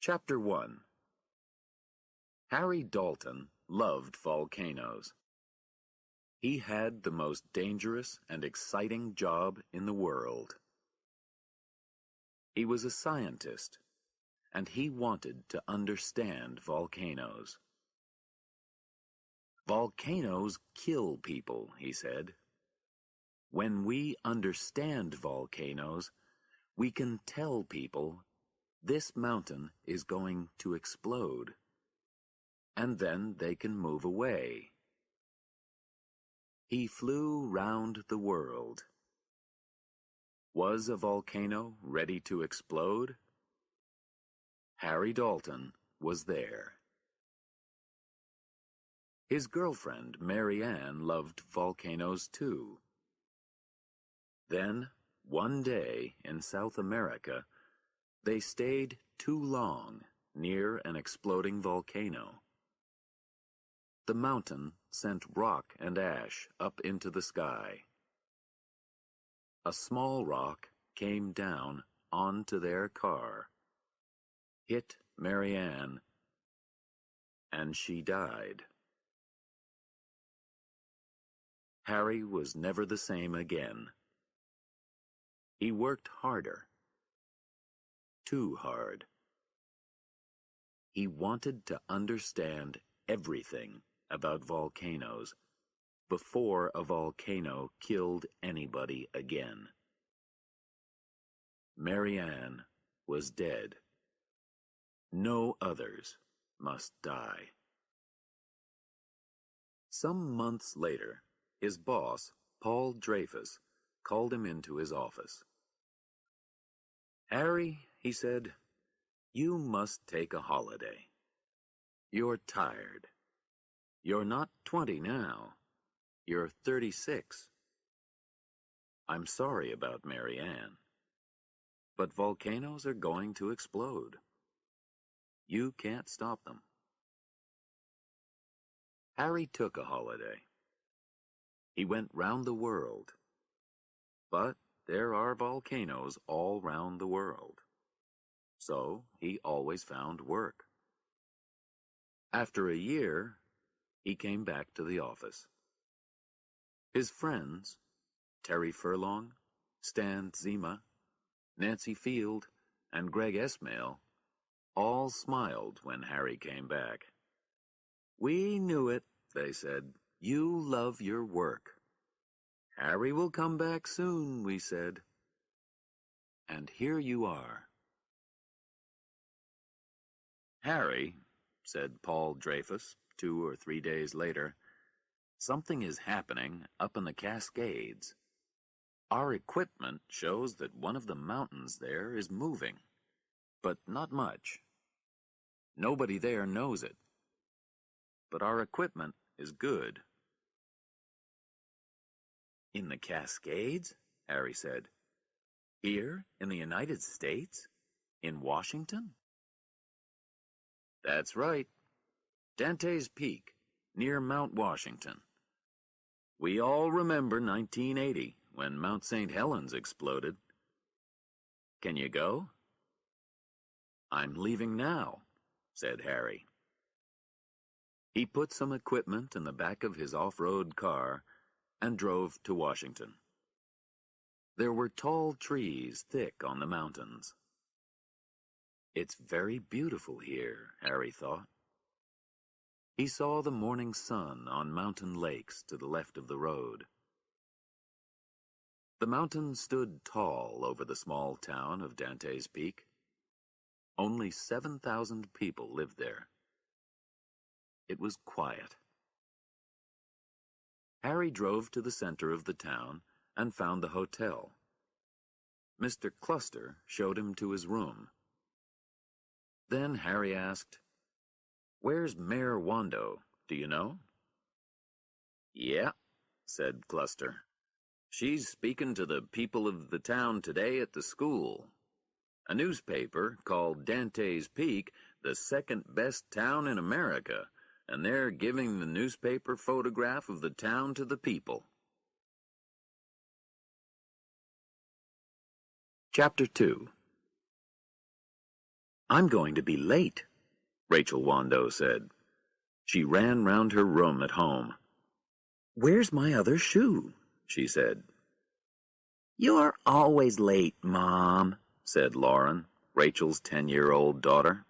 Chapter 1. Harry Dalton loved volcanoes. He had the most dangerous and exciting job in the world. He was a scientist, and he wanted to understand volcanoes. Volcanoes kill people, he said. When we understand volcanoes, we can tell people this mountain is going to explode, and then they can move away. He flew round the world. Was a volcano ready to explode? Harry Dalton was there. His girlfriend, Mary Ann, loved volcanoes too. Then, one day in South America, they stayed too long near an exploding volcano. The mountain sent rock and ash up into the sky. A small rock came down onto their car, hit Mary Ann, and she died. Harry was never the same again. He worked harder. Too hard. He wanted to understand everything about volcanoes before a volcano killed anybody again. Mary Ann was dead. No others must die. Some months later, his boss, Paul Dreyfus, called him into his office. "Harry," he said, "you must take a holiday. You're tired. You're not 20 now. You're 36. I'm sorry about Mary Ann, but volcanoes are going to explode. You can't stop them." Harry took a holiday. He went round the world. But there are volcanoes all round the world. So he always found work. After a year, he came back to the office. His friends, Terry Furlong, Stan Zima, Nancy Field, and Greg Esmail, all smiled when Harry came back. "We knew it," they said. "You love your work." "Harry will come back soon," we said. And here you are. "Harry," said Paul Dreyfus 2 or 3 days later, "something is happening up in the Cascades. Our equipment shows that one of the mountains there is moving, but not much. Nobody there knows it. But our equipment is good." "In the Cascades?" Harry said. "Here in the United States? In Washington?" "That's right. Dantes Peak, near Mount Washington. We all remember 1980, when Mount St. Helens exploded. Can you go?" "I'm leaving now," said Harry. He put some equipment in the back of his off-road car and drove to Washington. There were tall trees thick on the mountains. "It's very beautiful here," Harry thought. He saw the morning sun on mountain lakes to the left of the road. The mountain stood tall over the small town of Dantes Peak. Only 7,000 people lived there. It was quiet. Harry drove to the center of the town and found the hotel. Mr. Cluster showed him to his room. Then Harry asked, "Where's Mayor Wando, do you know?" "Yeah," said Cluster. "She's speaking to the people of the town today at the school. A newspaper called Dantes Peak the second best town in America, and they're giving the newspaper photograph of the town to the people." Chapter 2. I'm going to be late, Rachel Wando said. She ran round her room at home. Where's my other shoe? She said. You're always late, Mom, said Lauren, Rachel's 10-year-old daughter.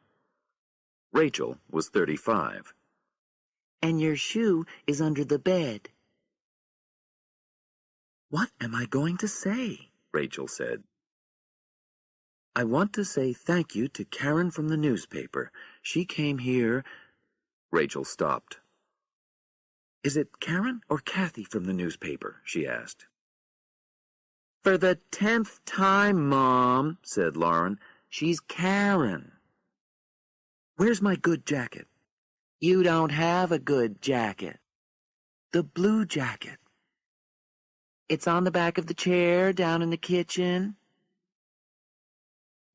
Rachel was 35. And your shoe is under the bed. What am I going to say? Rachel said. I want to say thank you to Karen from the newspaper. She came here. Rachel stopped. Is it Karen or Kathy from the newspaper? She asked. For the 10th time, Mom, said Lauren. She's Karen. Where's my good jacket? You don't have a good jacket. The blue jacket. It's on the back of the chair down in the kitchen.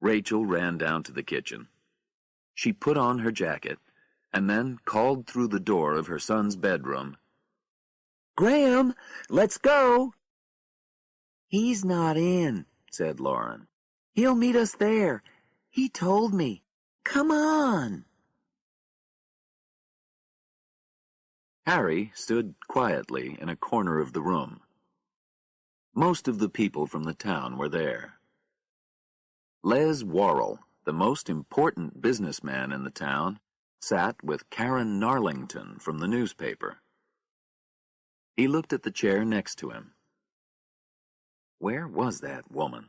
Rachel ran down to the kitchen. She put on her jacket and then called through the door of her son's bedroom. Graham, let's go. He's not in, said Lauren. He'll meet us there. He told me. Come on. Harry stood quietly in a corner of the room. Most of the people from the town were there. Les Worrell, the most important businessman in the town, sat with Karen Narlington from the newspaper. He looked at the chair next to him. Where was that woman?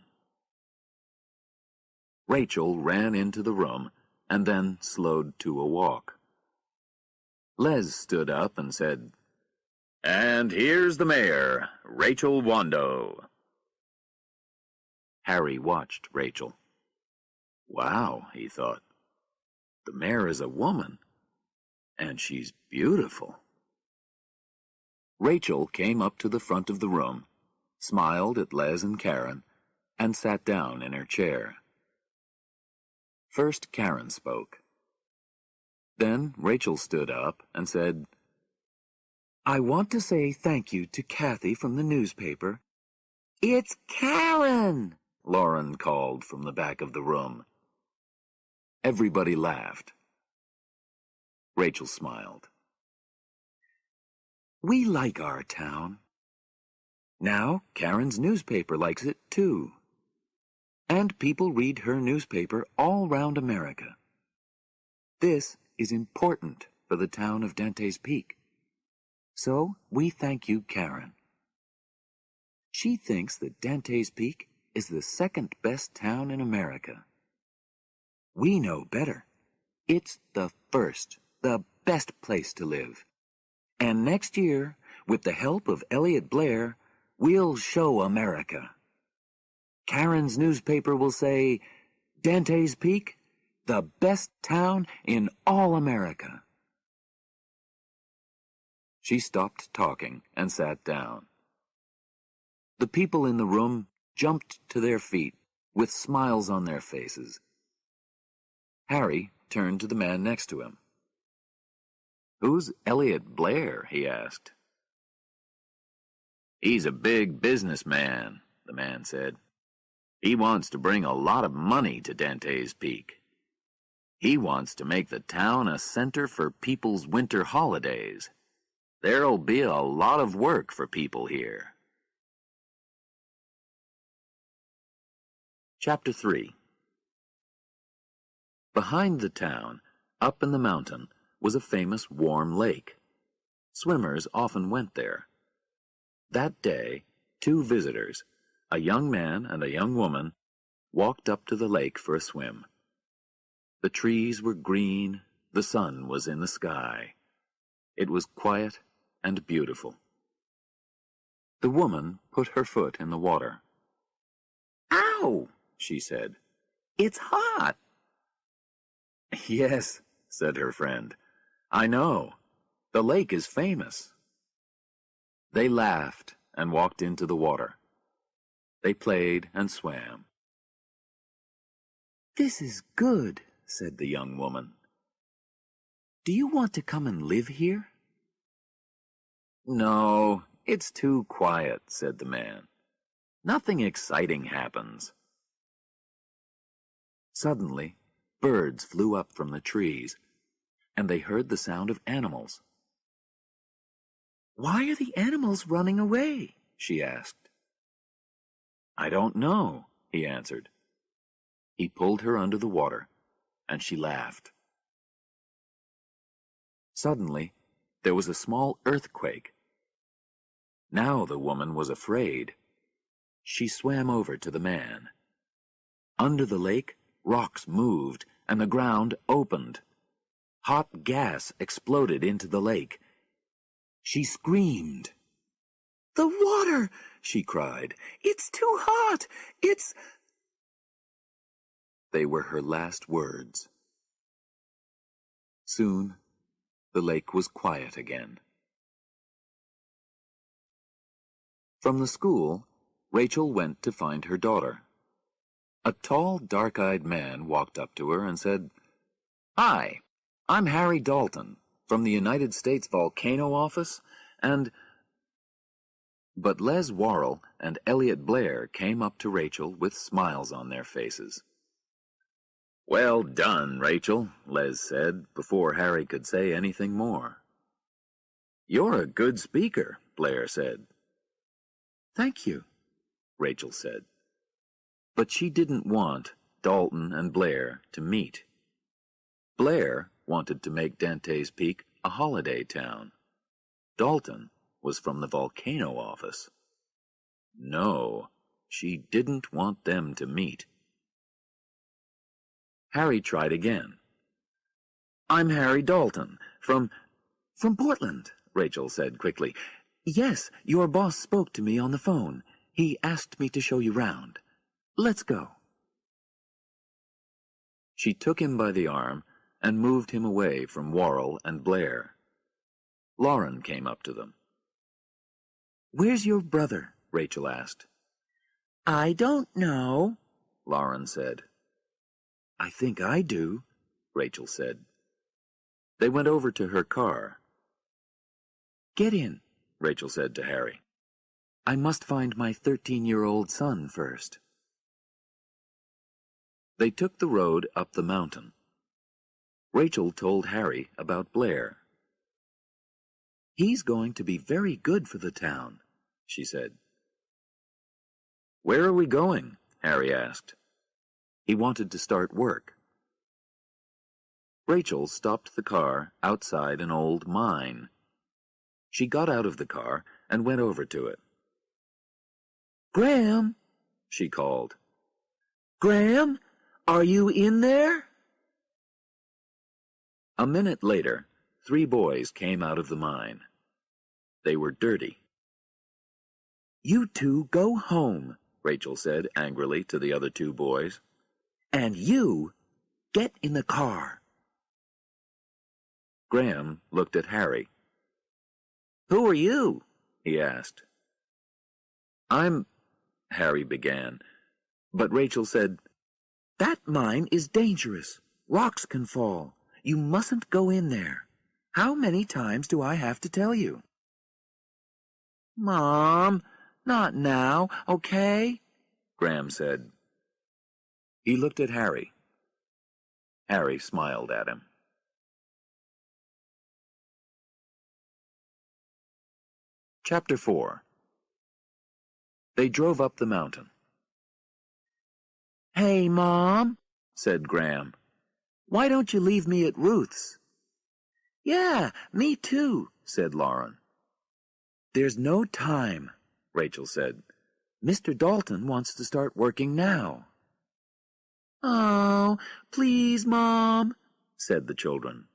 Rachel ran into the room and then slowed to a walk. Les stood up and said, And here's the mayor, Rachel Wando. Harry watched Rachel. Wow, he thought. The mayor is a woman, and she's beautiful. Rachel came up to the front of the room, smiled at Les and Karen, and sat down in her chair. First Karen spoke. Then Rachel stood up and said, I want to say thank you to Kathy from the newspaper. It's Karen, Lauren called from the back of the room. Everybody laughed. Rachel smiled. We like our town. Now Karen's newspaper likes it too. And people read her newspaper all round America. This is important for the town of Dantes Peak. So we thank you, Karen. She thinks that Dantes Peak is the second best town in America. We know better. It's the first, the best place to live. And next year, with the help of Elliot Blair, we'll show America. Karen's newspaper will say, Dantes Peak, the best town in all America. She stopped talking and sat down. The people in the room jumped to their feet with smiles on their faces. Harry turned to the man next to him. Who's Elliot Blair? He asked. He's a big businessman, the man said. He wants to bring a lot of money to Dantes Peak. He wants to make the town a center for people's winter holidays. There'll be a lot of work for people here. Chapter 3. Behind the town, up in the mountain, was a famous warm lake. Swimmers often went there. That day, 2 visitors, a young man and a young woman, walked up to the lake for a swim. The trees were green, the sun was in the sky. It was quiet and beautiful. The woman put her foot in the water. Ow, she said. It's hot. Yes, said her friend. I know. The lake is famous. They laughed and walked into the water. They played and swam. This is good, said the young woman. Do you want to come and live here? No, it's too quiet, said the man. Nothing exciting happens. Suddenly, Birds flew up from the trees, and they heard the sound of animals. "Why are the animals running away?" she asked. "I don't know," he answered. He pulled her under the water, and she laughed. Suddenly, there was a small earthquake. Now the woman was afraid. She swam over to the man. Under the lake, rocks moved, and the ground opened. Hot gas exploded into the lake. She screamed. "The water!" she cried. "It's too hot! It's—" They were her last words. Soon, the lake was quiet again. From the school, Rachel went to find her daughter. A tall, dark-eyed man walked up to her and said, "Hi, I'm Harry Dalton from the United States Volcano Office, and—" But Les Worrell and Elliot Blair came up to Rachel with smiles on their faces. "Well done, Rachel," Les said, before Harry could say anything more. "You're a good speaker," Blair said. "Thank you," Rachel said. But she didn't want Dalton and Blair to meet. Blair wanted to make Dantes Peak a holiday town. Dalton was from the volcano office. No, she didn't want them to meet. Harry tried again. "I'm Harry Dalton, from Portland," Rachel said quickly. "Yes, your boss spoke to me on the phone. He asked me to show you round. Let's go." She took him by the arm and moved him away from Worrell and Blair. Lauren came up to them. "Where's your brother?" Rachel asked. "I don't know," Lauren said. "I think I do," Rachel said. They went over to her car. "Get in," Rachel said to Harry. "I must find my 13-year-old son first." They took the road up the mountain. Rachel told Harry about Blair. "He's going to be very good for the town," she said. "Where are we going?" Harry asked. He wanted to start work. Rachel stopped the car outside an old mine. She got out of the car and went over to it. "Graham," she called. "Graham, are you in there?" A minute later, 3 boys came out of the mine. They were dirty. "You two go home," Rachel said angrily to the other 2 boys. "And you get in the car." Graham looked at Harry. "Who are you?" he asked. "I'm—" Harry began, but Rachel said, "That mine is dangerous. Rocks can fall. You mustn't go in there. How many times do I have to tell you?" "Mom, not now, okay?" Graham said. He looked at Harry. Harry smiled at him. Chapter 4. They drove up the mountain. "Hey, Mom," said Graham. "why don't you leave me at Ruth's?" "Yeah, me too," said Lauren. "There's no time," Rachel said. "Mr. Dalton wants to start working now." "Oh, please, Mom," said the children.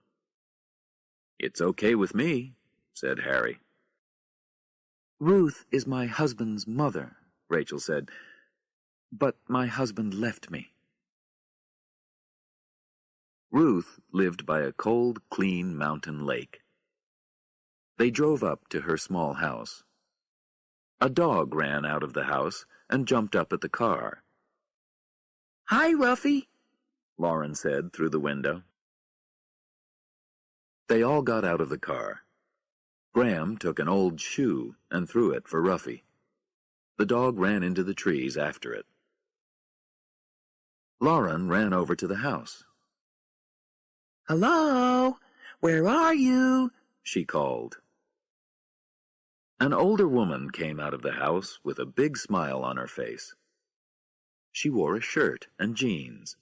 "It's okay with me," said Harry. "Ruth is my husband's mother," Rachel said, "but my husband left me." Ruth lived by a cold, clean mountain lake. They drove up to her small house. A dog ran out of the house and jumped up at the car. "Hi, Ruffy," Lauren said through the window. They all got out of the car. Graham took an old shoe and threw it for Ruffy. The dog ran into the trees after it. Lauren ran over to the house. Hello? Where are you? she called. An older woman came out of the house with a big smile on her face. She wore a shirt and jeans.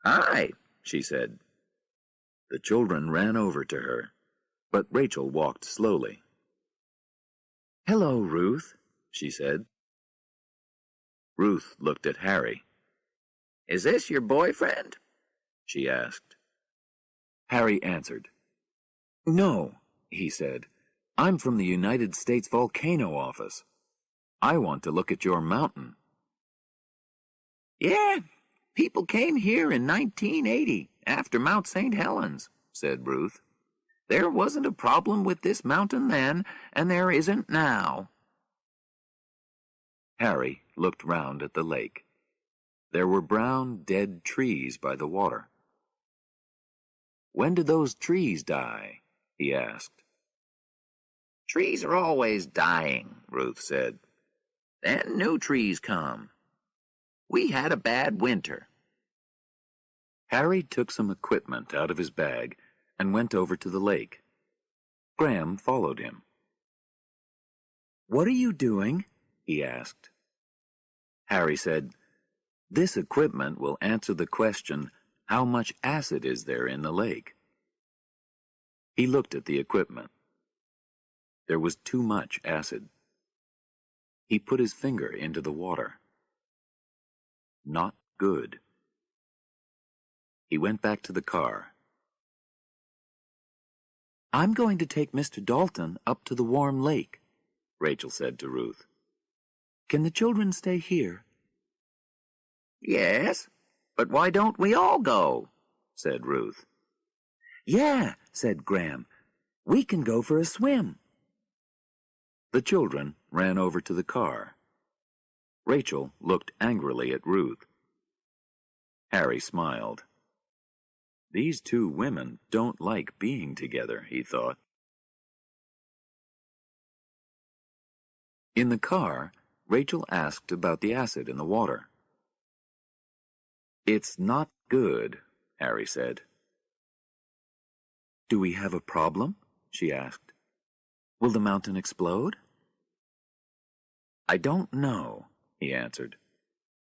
"Hi," she said. The children ran over to her, but Rachel walked slowly. "Hello, Ruth," she said. Ruth looked at Harry. Is this your boyfriend? She asked. Harry answered. "No," he said. "I'm from the United States Volcano Office. I want to look at your mountain." Yeah, people came here in 1980 after Mount St. Helens, said Ruth. There wasn't a problem with this mountain then, and there isn't now. Harry looked round at the lake. There were brown, dead trees by the water. "When did those trees die?" he asked. Trees are always dying, Ruth said. Then new trees come. We had a bad winter. Harry took some equipment out of his bag and went over to the lake. Graham followed him. "What are you doing?" he asked. Harry said, "This equipment will answer the question, how much acid is there in the lake?" He looked at the equipment. There was too much acid. He put his finger into the water. Not good. He went back to the car. "I'm going to take Mr. Dalton up to the warm lake," Rachel said to Ruth. "Can the children stay here?" Yes, but why don't we all go? Said Ruth. "Yeah," said Graham. "We can go for a swim." The children ran over to the car. Rachel looked angrily at Ruth. Harry smiled. These two women don't like being together, he thought. In the car, Rachel asked about the acid in the water. "It's not good," Harry said. "Do we have a problem?" she asked. "Will the mountain explode?" "I don't know," he answered.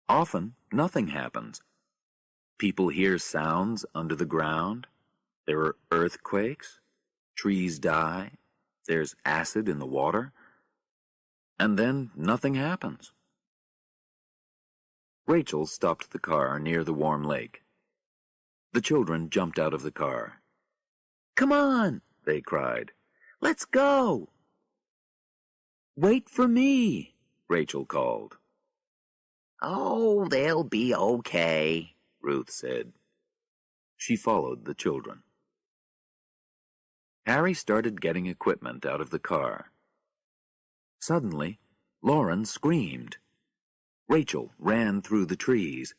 "Often nothing happens. People hear sounds under the ground. There are earthquakes. Trees die. There's acid in the water. And then nothing happens." Rachel stopped the car near the warm lake. The children jumped out of the car. "Come on," they cried. "Let's go." "Wait for me," Rachel called. Oh, they'll be okay, Ruth said. She followed the children. Harry started getting equipment out of the car. Suddenly, Lauren screamed. Rachel ran through the trees.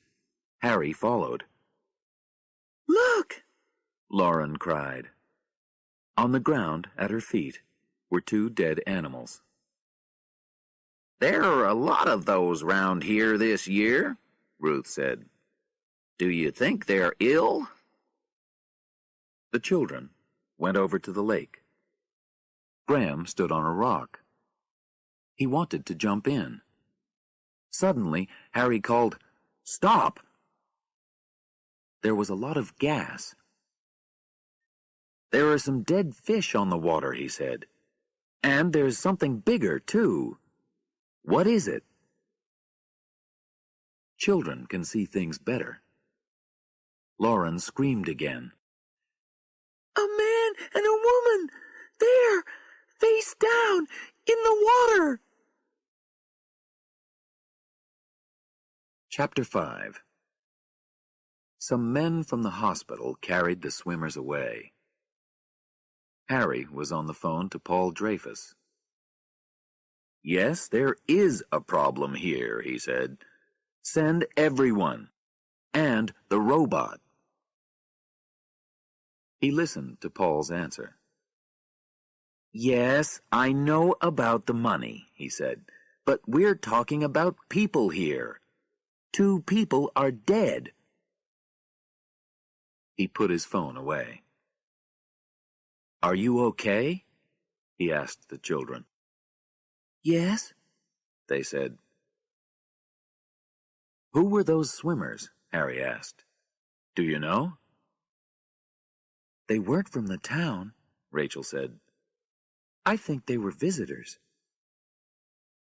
Harry followed. Look! Lauren cried. On the ground at her feet were two dead animals. There are a lot of those round here this year, Ruth said. Do you think they're ill? The children went over to the lake. Graham stood on a rock. He wanted to jump in. Suddenly, Harry called, "Stop!" There was a lot of gas. "There are some dead fish on the water," he said. "And there's something bigger, too. What is it?" Children can see things better. Lauren screamed again. A man and a woman! There! Face down! In the water! Chapter 5. Some men from the hospital carried the swimmers away. Harry was on the phone to Paul Dreyfus. "Yes, there is a problem here," he said. "Send everyone. And the robot." He listened to Paul's answer. "Yes, I know about the money," he said, "but we're talking about people here. 2 people are dead." He put his phone away. "Are you okay?" he asked the children. "Yes," they said. "Who were those swimmers?" Harry asked. "Do you know?" "They weren't from the town," Rachel said. "I think they were visitors.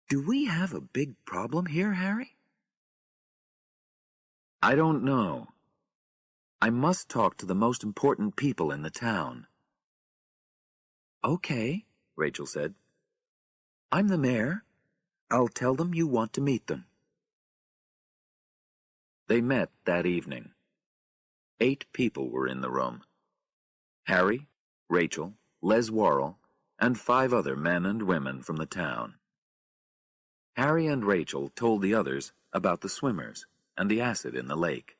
Do we have a big problem here, Harry?" "I don't know. I must talk to the most important people in the town." "Okay," Rachel said. "I'm the mayor. I'll tell them you want to meet them." They met that evening. 8 people were in the room. Harry, Rachel, Les Worrell, and 5 other men and women from the town. Harry and Rachel told the others about the swimmers and the acid in the lake.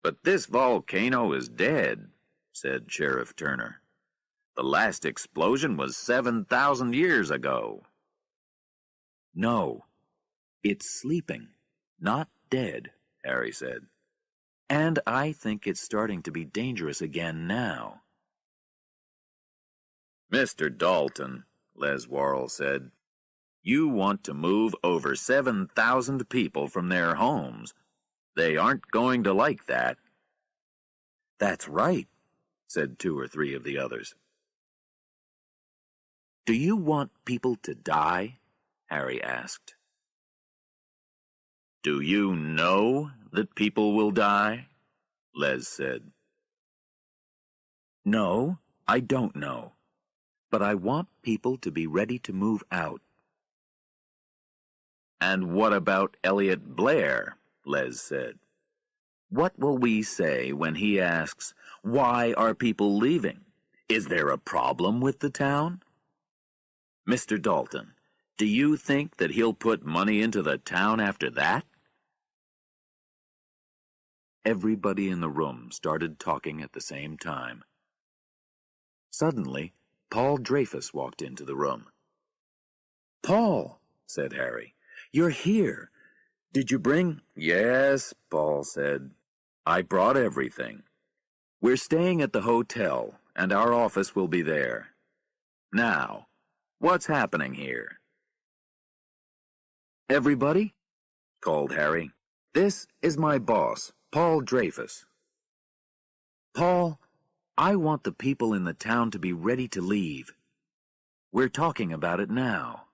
"But this volcano is dead," said Sheriff Turner. "The last explosion was 7,000 years ago." "No, it's sleeping, not dead," Harry said. "And I think it's starting to be dangerous again now." "Mr. Dalton," Les Worrell said, "you want to move over 7,000 people from their homes. They aren't going to like that." "That's right," said 2 or 3 of the others. "Do you want people to die?" Harry asked. "Do you know that people will die?" Les said. "No, I don't know. But I want people to be ready to move out." "And what about Elliot Blair?" Les said. "What will we say when he asks, 'Why are people leaving? Is there a problem with the town?' Mr. Dalton, do you think that he'll put money into the town after that?" Everybody in the room started talking at the same time. Suddenly, Paul Dreyfus walked into the room. "Paul," said Harry, "you're here. Did you bring—" "Yes," Paul said. "I brought everything. We're staying at the hotel, and our office will be there. Now, what's happening here?" "Everybody," called Harry, "this is my boss, Paul Dreyfus." "Paul, I want the people in the town to be ready to leave. We're talking about it now."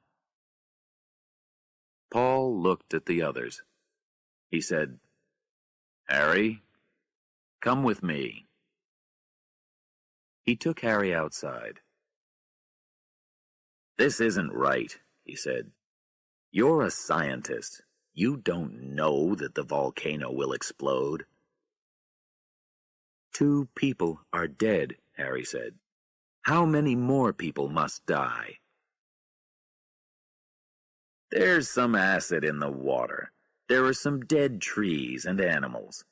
Paul looked at the others. He said, "Harry, come with me." He took Harry outside. "This isn't right," he said. "You're a scientist. You don't know that the volcano will explode." 2 people are dead," Harry said. "How many more people must die?" "There's some acid in the water. There are some dead trees and animals.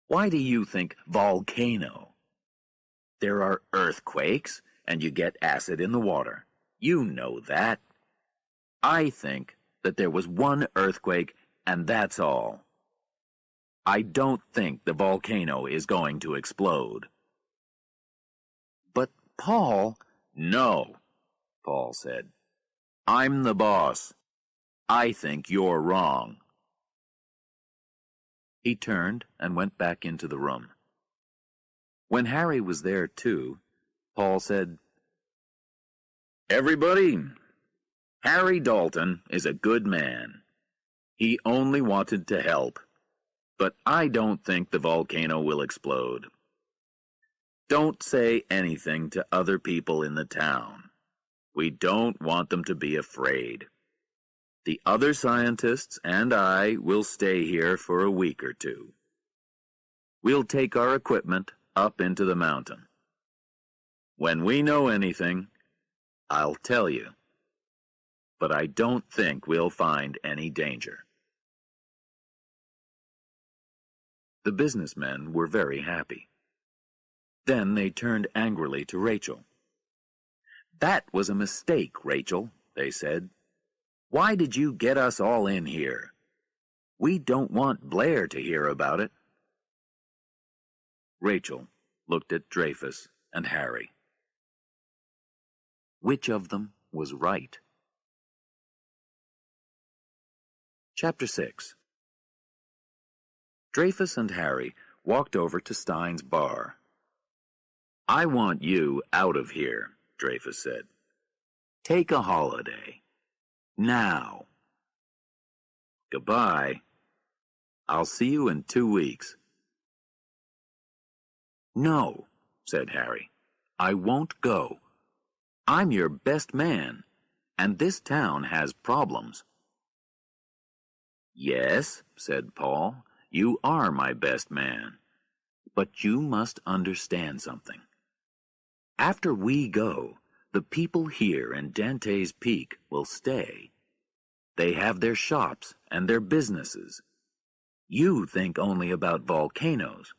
Why do you think volcano? There are earthquakes, and you get acid in the water. You know that. I think that there was one earthquake, and that's all. I don't think the volcano is going to explode." "But Paul—" "No," Paul said. "I'm the boss. I think you're wrong." He turned and went back into the room. When Harry was there too, Paul said, "Everybody, Harry Dalton is a good man. He only wanted to help. But I don't think the volcano will explode. Don't say anything to other people in the town. We don't want them to be afraid. The other scientists and I will stay here for a week or 2. We'll take our equipment up into the mountain. When we know anything, I'll tell you. But I don't think we'll find any danger." The businessmen were very happy. Then they turned angrily to Rachel. "That was a mistake, Rachel," they said. "Why did you get us all in here? We don't want Blair to hear about it." Rachel looked at Dreyfus and Harry. Which of them was right? Chapter 6. Dreyfus and Harry walked over to Stein's bar. "I want you out of here," Dreyfus said. "Take a holiday. Now." "Goodbye. I'll see you in 2 weeks." "No," said Harry. "I won't go. I'm your best man, and this town has problems." "Yes," said Paul, "you are my best man. But you must understand something. After we go, the people here in Dantes Peak will stay. They have their shops and their businesses. You think only about volcanoes,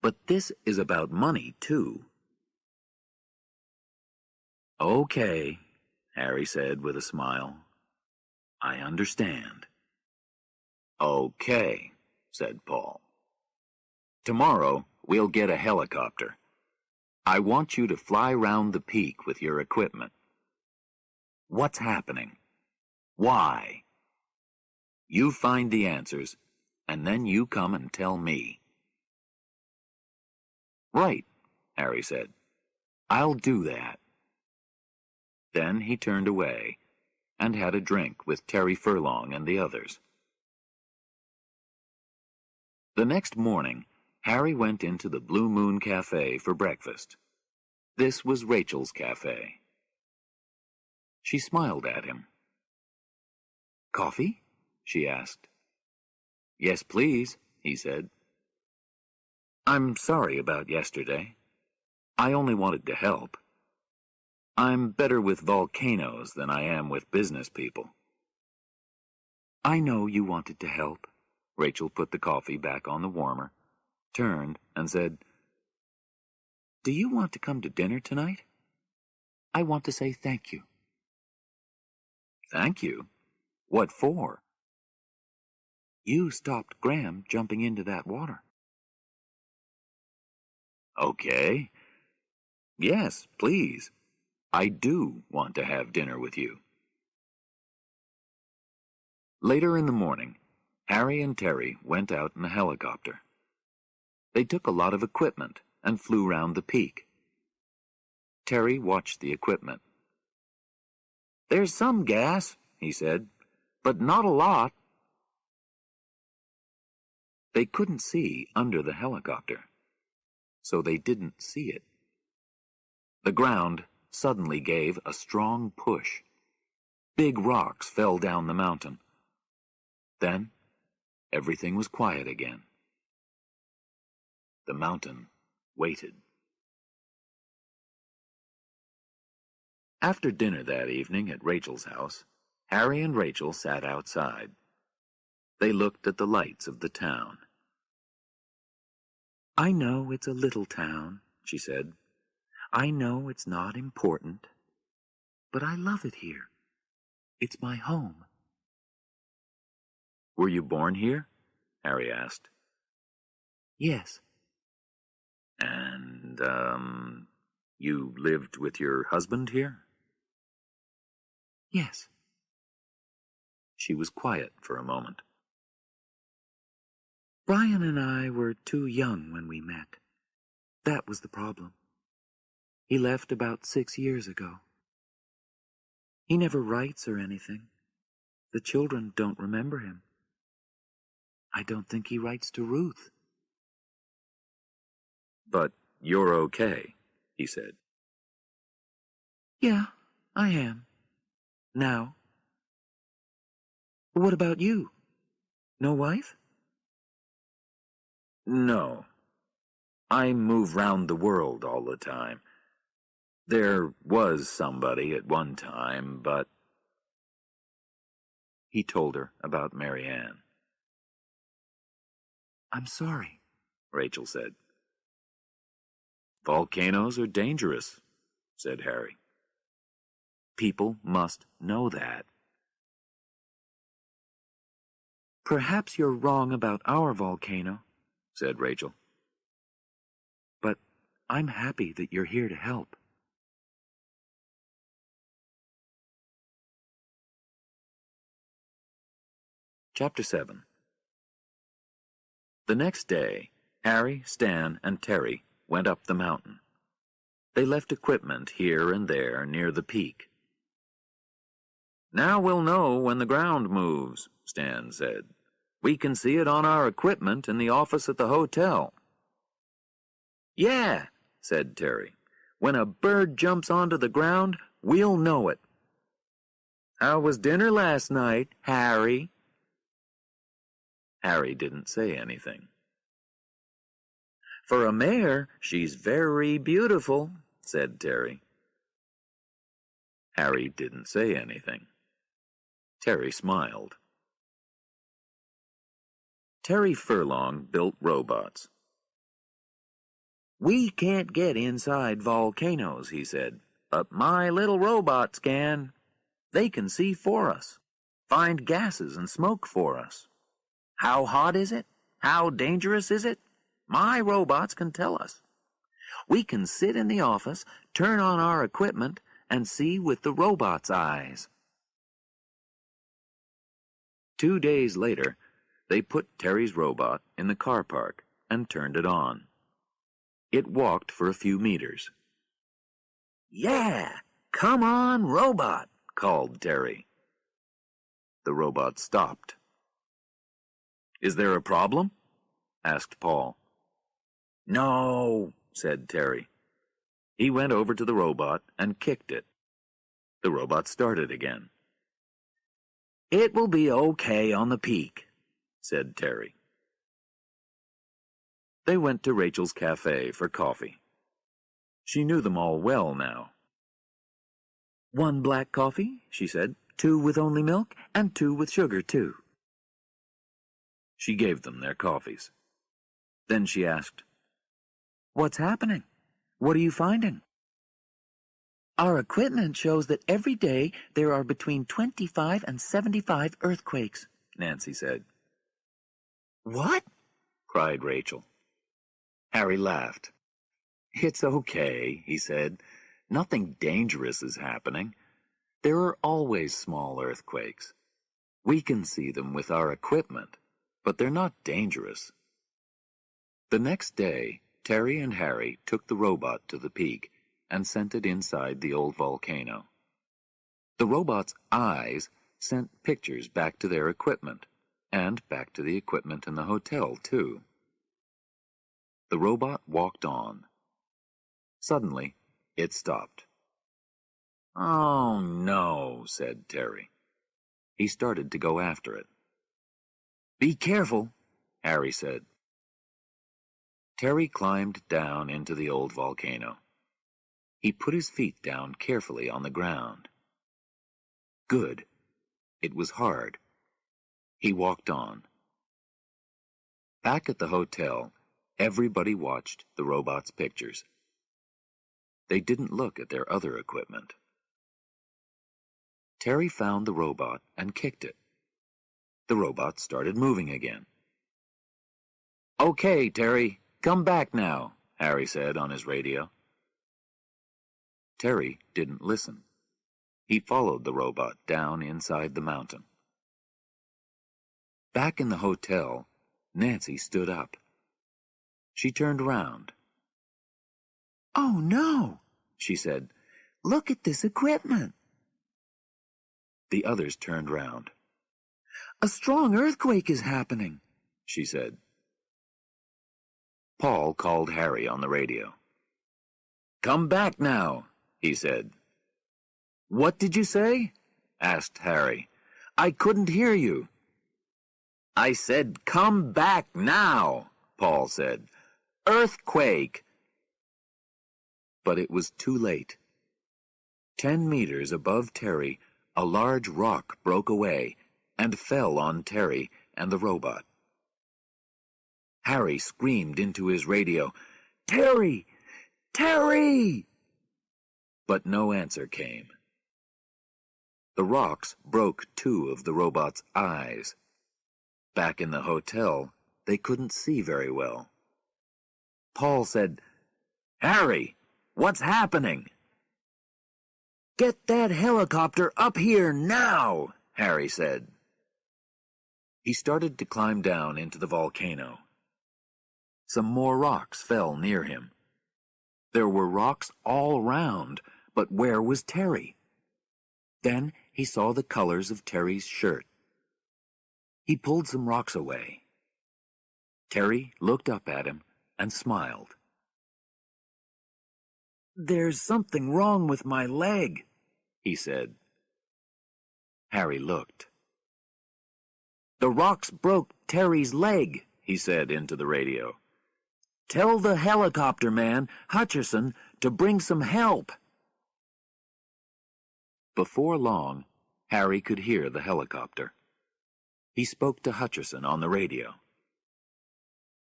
but this is about money, too." "Okay," Harry said with a smile. "I understand." "Okay," said Paul. "Tomorrow we'll get a helicopter. I want you to fly round the peak with your equipment. What's happening? Why? You find the answers, and then you come and tell me." "Right," Harry said. "I'll do that." Then he turned away and had a drink with Terry Furlong and the others. The next morning, Harry went into the Blue Moon Cafe for breakfast. This was Rachel's cafe. She smiled at him. "Coffee?" she asked. "Yes, please," he said. "I'm sorry about yesterday. I only wanted to help. I'm better with volcanoes than I am with business people." "I know you wanted to help." Rachel put the coffee back on the warmer, turned, and said, "Do you want to come to dinner tonight? I want to say thank you." "Thank you? What for?" "You stopped Graham jumping into that water." "Okay. Yes, please. I do want to have dinner with you." Later in the morning, Harry and Terry went out in a helicopter. They took a lot of equipment and flew round the peak. Terry watched the equipment. "There's some gas," he said, "but not a lot." They couldn't see under the helicopter, so they didn't see it. The ground suddenly gave a strong push. Big rocks fell down the mountain. Then everything was quiet again. The mountain waited. After dinner that evening at Rachel's house, Harry and Rachel sat outside. They looked at the lights of the town. "I know it's a little town," she said. "I know it's not important, but I love it here. It's my home." "Were you born here?" Harry asked. "Yes." "And, you lived with your husband here?" "Yes." She was quiet for a moment. "Brian and I were too young when we met. That was the problem. He left about 6 years ago. He never writes or anything. The children don't remember him. I don't think he writes to Ruth." "But you're okay," he said. "Yeah, I am. Now. What about you? No wife?" "No. I move round the world all the time. There was somebody at one time, but—" He told her about Mary Ann. "I'm sorry," Rachel said. "Volcanoes are dangerous," said Harry. "People must know that." "Perhaps you're wrong about our volcano," said Rachel. I'm happy that you're here to help. Chapter 7. The next day, Harry, Stan, and Terry went up the mountain. They left equipment here and there near the peak. "Now we'll know when the ground moves," Stan said. "We can see it on our equipment in the office at the hotel." "Yeah," said Terry. "When a bird jumps onto the ground, we'll know it." "How was dinner last night, Harry?" Harry didn't say anything. "For a mare, she's very beautiful," said Terry. Harry didn't say anything. Terry smiled. Terry Furlong built robots. "We can't get inside volcanoes," he said, "but my little robots can. They can see for us, find gases and smoke for us. How hot is it? How dangerous is it? My robots can tell us. We can sit in the office, turn on our equipment, and see with the robot's eyes." 2 days later, they put Terry's robot in the car park and turned it on. It walked for a few meters. "Yeah, come on, robot," called Terry. The robot stopped. "Is there a problem?" asked Paul. "No," said Terry. He went over to the robot and kicked it. The robot started again. "It will be okay on the peak," said Terry. They went to Rachel's cafe for coffee. She knew them all well now. "1 black coffee," she said, "2 with only milk, and 2 with sugar, too." She gave them their coffees. Then she asked, "What's happening? What are you finding?" "Our equipment shows that every day there are between 25 and 75 earthquakes," Nancy said. "What?" cried Rachel. Harry laughed. "It's okay," he said. "Nothing dangerous is happening. There are always small earthquakes. We can see them with our equipment, but they're not dangerous." The next day, Terry and Harry took the robot to the peak and sent it inside the old volcano. The robot's eyes sent pictures back to their equipment, and back to the equipment in the hotel, too. The robot walked on. Suddenly, it stopped. "Oh, no," said Terry. He started to go after it. "Be careful," Harry said. Terry climbed down into the old volcano. He put his feet down carefully on the ground. Good. It was hard. He walked on. Back at the hotel, everybody watched the robot's pictures. They didn't look at their other equipment. Terry found the robot and kicked it. The robot started moving again. "Okay, Terry, come back now," Harry said on his radio. Terry didn't listen. He followed the robot down inside the mountain. Back in the hotel, Nancy stood up. She turned around. "Oh, no," she said. "Look at this equipment." The others turned round. "A strong earthquake is happening," she said. Paul called Harry on the radio. "Come back now," he said. "What did you say?" asked Harry. "I couldn't hear you." "I said, come back now," Paul said. "Earthquake!" But it was too late. 10 meters above Terry, a large rock broke away and fell on Terry and the robot. Harry screamed into his radio, "Terry! Terry!" But no answer came. The rocks broke 2 of the robot's eyes. Back in the hotel, they couldn't see very well. Paul said, Harry, what's happening? Get that helicopter up here now, Harry said. He started to climb down into the volcano. Some more rocks fell near him. There were rocks all round, but where was Terry? Then he saw the colors of Terry's shirt. He pulled some rocks away. Terry looked up at him and smiled. There's something wrong with my leg, he said. Harry looked. The rocks broke Terry's leg, he said into the radio. Tell the helicopter man, Hutcherson, to bring some help. Before long, Harry could hear the helicopter. He spoke to Hutcherson on the radio.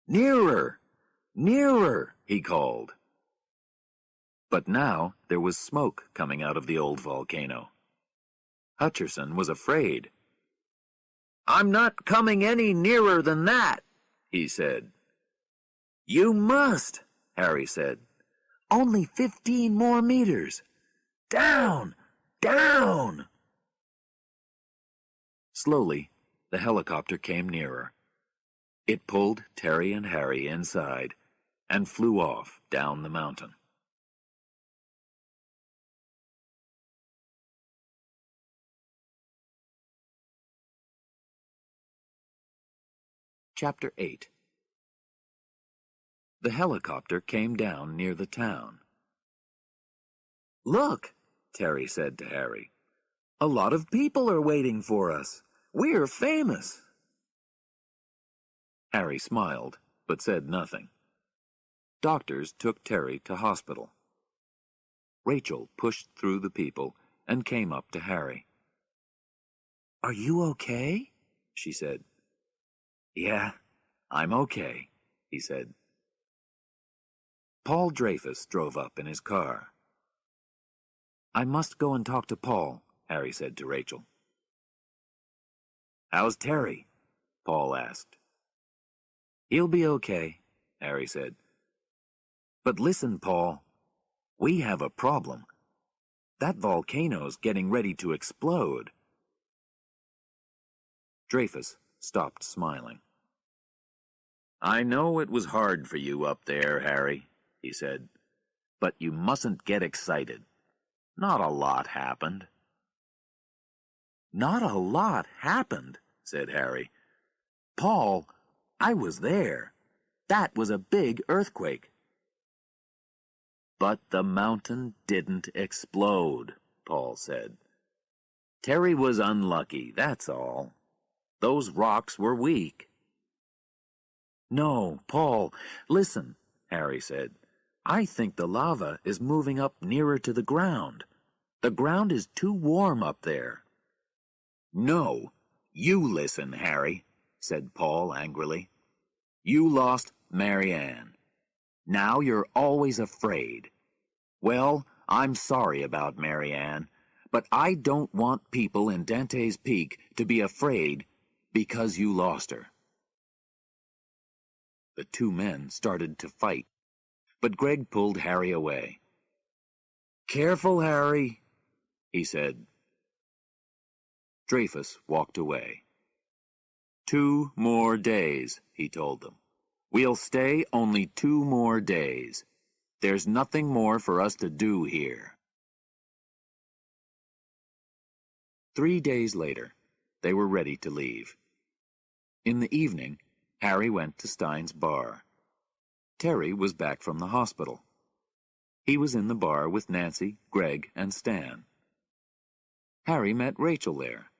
Nearer! Nearer! He called. But now there was smoke coming out of the old volcano. Hutcherson was afraid. I'm not coming any nearer than that, he said. You must, Harry said. Only 15 more meters. Down! Down! Slowly, the helicopter came nearer. It pulled Terry and Harry inside and flew off down the mountain. Chapter 8. The helicopter came down near the town. Look, Terry said to Harry. A lot of people are waiting for us. We're famous. Harry smiled, but said nothing. Doctors took Terry to hospital. Rachel pushed through the people and came up to Harry. Are you okay? She said. Yeah, I'm okay, he said. Paul Dreyfus drove up in his car. I must go and talk to Paul, Harry said to Rachel. How's Terry? Paul asked. He'll be okay, Harry said. But listen, Paul, we have a problem. That volcano's getting ready to explode. Dreyfus stopped smiling. I know it was hard for you up there, Harry, he said, but you mustn't get excited. Not a lot happened. Not a lot happened, said Harry. Paul, I was there. That was a big earthquake. But the mountain didn't explode, Paul said. Terry was unlucky, that's all. Those rocks were weak. No, Paul, listen, Harry said. I think the lava is moving up nearer to the ground. The ground is too warm up there. No, you listen, Harry, said Paul angrily. You lost Marianne. Now you're always afraid. Well, I'm sorry about Marianne, but I don't want people in Dantes Peak to be afraid because you lost her. The two men started to fight, but Greg pulled Harry away. Careful, Harry, he said. Dreyfus walked away. 2 more days, he told them. We'll stay only 2 more days. There's nothing more for us to do here. 3 days later, they were ready to leave. In the evening, Harry went to Stein's bar. Terry was back from the hospital. He was in the bar with Nancy, Greg, and Stan. Harry met Rachel there,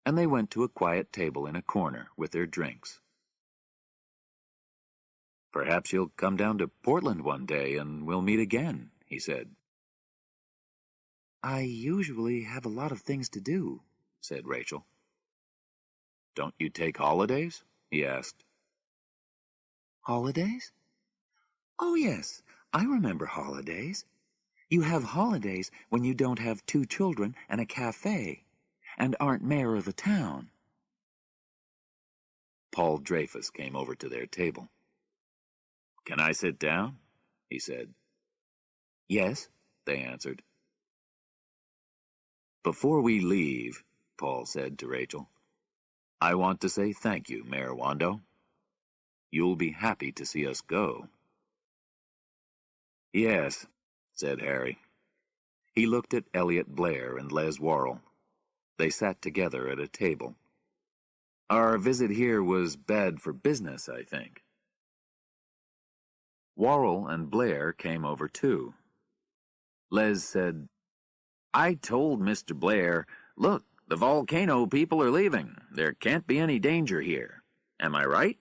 and they went to a quiet table in a corner with their drinks. Perhaps you'll come down to Portland one day and we'll meet again, he said. I usually have a lot of things to do, said Rachel. Don't you take holidays? He asked. Holidays? Oh, yes, I remember holidays. You have holidays when you don't have 2 children and a cafe, and aren't mayor of a town. Paul Dreyfus came over to their table. Can I sit down? He said. Yes, they answered. Before we leave, Paul said to Rachel, I want to say thank you, Mayor Wando. You'll be happy to see us go. Yes, said Harry. He looked at Elliot Blair and Les Worrell. They sat together at a table. Our visit here was bad for business, I think. Worrell and Blair came over too. Les said, I told Mr. Blair, look, the volcano people are leaving. There can't be any danger here. Am I right?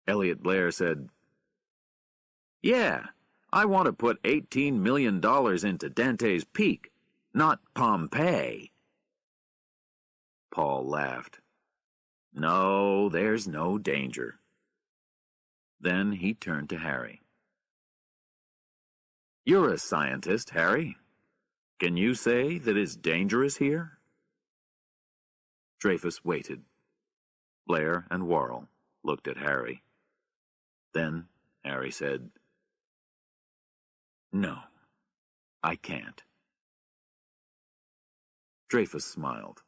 Elliot Blair said, Yeah, I want to put $18 million into Dantes Peak, not Pompeii. Paul laughed. No, there's no danger. Then he turned to Harry. You're a scientist, Harry. Can you say that it's dangerous here? Dreyfus waited. Blair and Worrell looked at Harry. Then Harry said, No, I can't. Dreyfus smiled.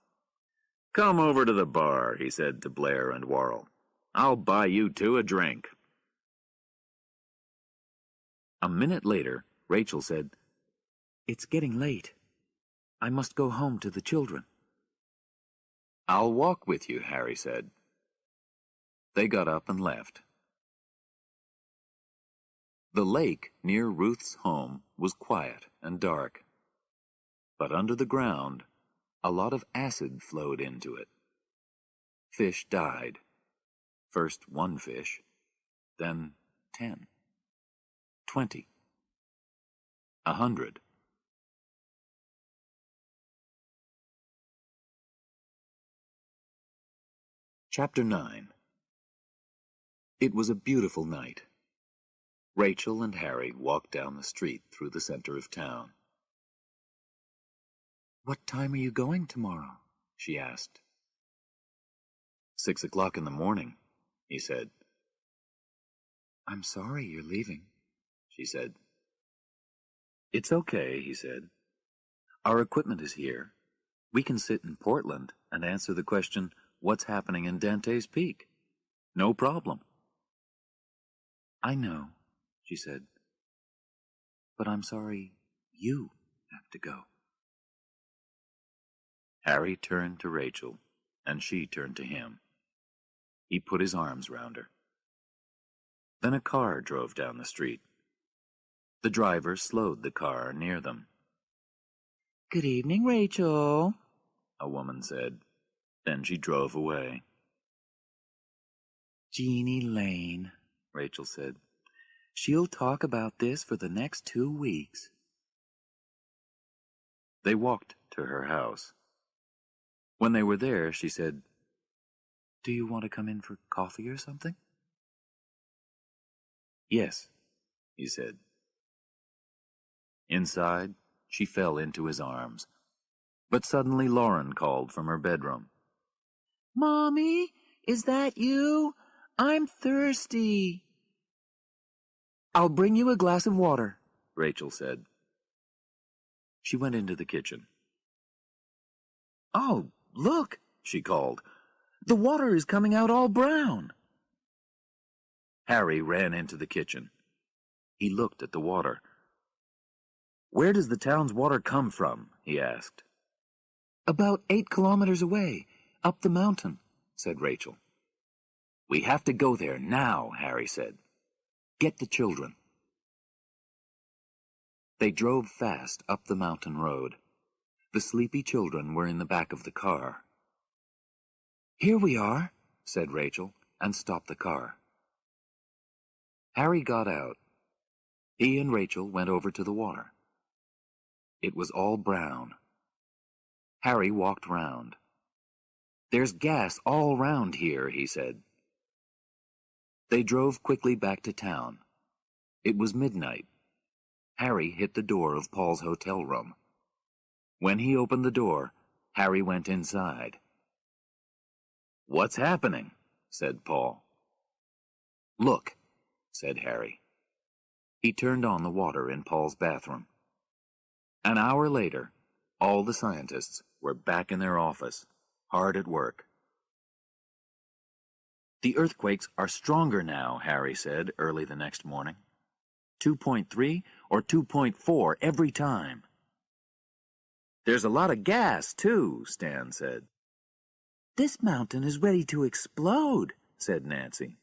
Come over to the bar, he said to Blair and Worrell. I'll buy you two a drink. A minute later, Rachel said, It's getting late. I must go home to the children. I'll walk with you, Harry said. They got up and left. The lake near Ruth's home was quiet and dark. But under the ground, a lot of acid flowed into it. Fish died. First 1 fish, then 10, 20, 100. Chapter 9. It was a beautiful night. Rachel and Harry walked down the street through the center of town. What time are you going tomorrow? She asked. 6 o'clock in the morning, he said. I'm sorry you're leaving, she said. It's okay, he said. Our equipment is here. We can sit in Portland and answer the question, what's happening in Dantes Peak? No problem. I know, she said. But I'm sorry you have to go. Harry turned to Rachel, and she turned to him. He put his arms round her. Then a car drove down the street. The driver slowed the car near them. Good evening, Rachel, a woman said. Then she drove away. Jeannie Lane, Rachel said. She'll talk about this for the next 2 weeks. They walked to her house. When they were there, she said, Do you want to come in for coffee or something? Yes, he said. Inside, she fell into his arms. But suddenly Lauren called from her bedroom. Mommy, is that you? I'm thirsty. I'll bring you a glass of water, Rachel said. She went into the kitchen. Oh, look, she called. The water is coming out all brown. Harry ran into the kitchen. He looked at the water. Where does the town's water come from? He asked. About 8 kilometers away, up the mountain, said Rachel. We have to go there now, Harry said. Get the children. They drove fast up the mountain road. The sleepy children were in the back of the car. Here we are, said Rachel, and stopped the car. Harry got out. He and Rachel went over to the water. It was all brown. Harry walked round. There's gas all round here, he said. They drove quickly back to town. It was midnight. Harry hit the door of Paul's hotel room. When he opened the door, Harry went inside. What's happening? Said Paul. Look, said Harry. He turned on the water in Paul's bathroom. An hour later, all the scientists were back in their office, hard at work. "The earthquakes are stronger now," Harry said early the next morning. 2.3 or 2.4 every time. "There's a lot of gas, too," Stan said. "This mountain is ready to explode," said Nancy.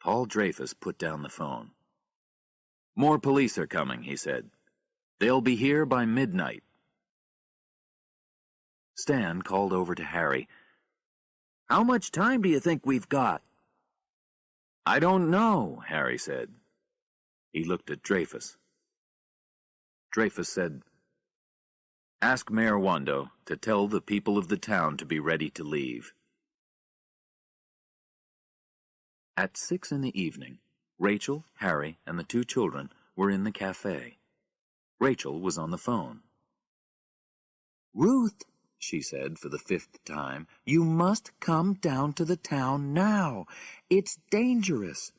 Paul Dreyfus put down the phone. "More police are coming," he said. "They'll be here by midnight." Stan called over to Harry. "How much time do you think we've got?" "I don't know," Harry said. He looked at Dreyfus. Dreyfus said, "Ask Mayor Wando to tell the people of the town to be ready to leave." At 6 in the evening, Rachel, Harry, and the 2 children were in the cafe. Rachel was on the phone. "Ruth," she said for the 5th time, "you must come down to the town now. It's dangerous.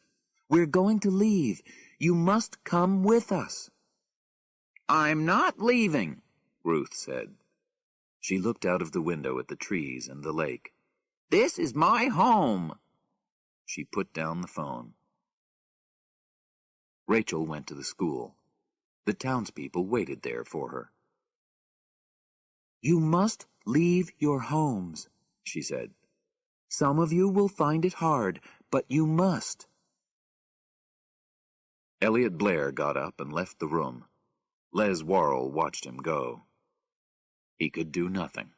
We're going to leave. You must come with us." "I'm not leaving," Ruth said. She looked out of the window at the trees and the lake. "This is my home." She put down the phone. Rachel went to the school. The townspeople waited there for her. "You must leave your homes," she said. "Some of you will find it hard, but you must." Elliot Blair got up and left the room. Les Worrell watched him go. He could do nothing.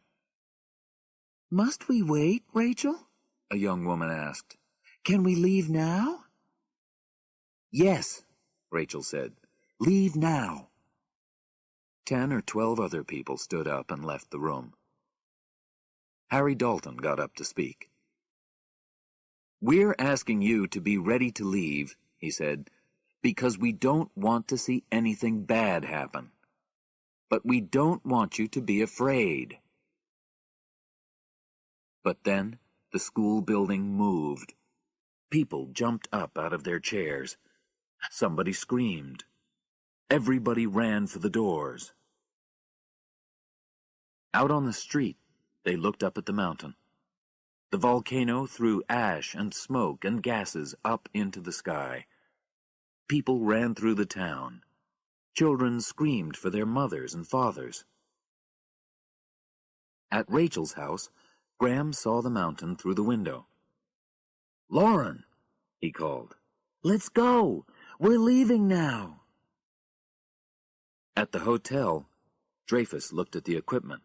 "Must we wait, Rachel?" a young woman asked. "Can we leave now?" "Yes," Rachel said. "Leave now." 10 or 12 other people stood up and left the room. Harry Dalton got up to speak. "We're asking you to be ready to leave," he said, "because we don't want to see anything bad happen. But we don't want you to be afraid." But then the school building moved. People jumped up out of their chairs. Somebody screamed. Everybody ran for the doors. Out on the street, they looked up at the mountain. The volcano threw ash and smoke and gases up into the sky. People ran through the town. Children screamed for their mothers and fathers. At Rachel's house, Graham saw the mountain through the window. "Lauren," he called, "let's go. We're leaving now." At the hotel, Dreyfus looked at the equipment.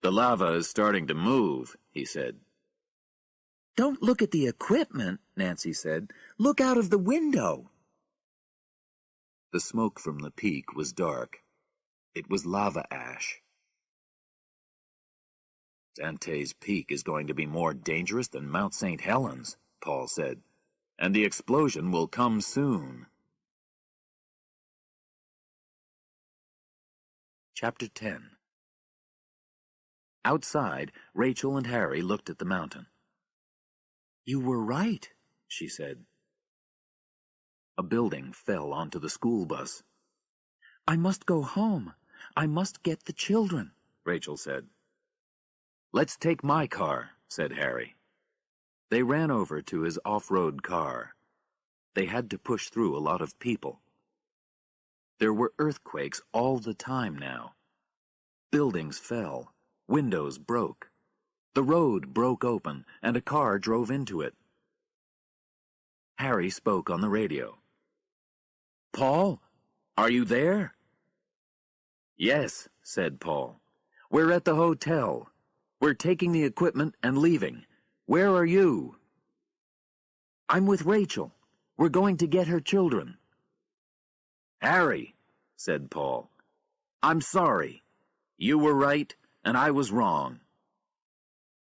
"The lava is starting to move," he said. "Don't look at the equipment," Nancy said. "Look out of the window." The smoke from the peak was dark. It was lava ash. "Dantes Peak is going to be more dangerous than Mount St. Helens," Paul said, "and the explosion will come soon." Chapter 10. Outside, Rachel and Harry looked at the mountain. "You were right," she said. A building fell onto the school bus. "I must go home. I must get the children," Rachel said. "Let's take my car," said Harry. They ran over to his off-road car. They had to push through a lot of people. There were earthquakes all the time now. Buildings fell. Windows broke. The road broke open, and a car drove into it. Harry spoke on the radio. "Paul, are you there?" "Yes," said Paul. "We're at the hotel. We're taking the equipment and leaving. Where are you?" "I'm with Rachel. We're going to get her children." "Harry," said Paul, "I'm sorry. You were right, and I was wrong."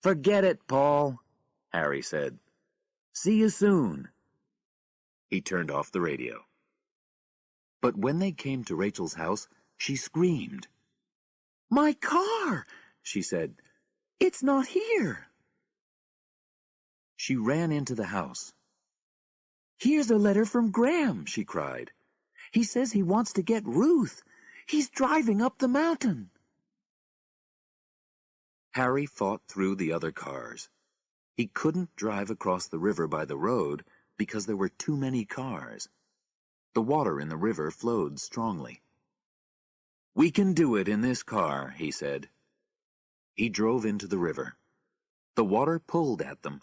"Forget it, Paul," Harry said. "See you soon." He turned off the radio. But when they came to Rachel's house, she screamed. "My car!" she said. "It's not here." She ran into the house. "Here's a letter from Graham," she cried. "He says he wants to get Ruth. He's driving up the mountain." Harry fought through the other cars. He couldn't drive across the river by the road because there were too many cars. The water in the river flowed strongly. "We can do it in this car," he said. He drove into the river. The water pulled at them,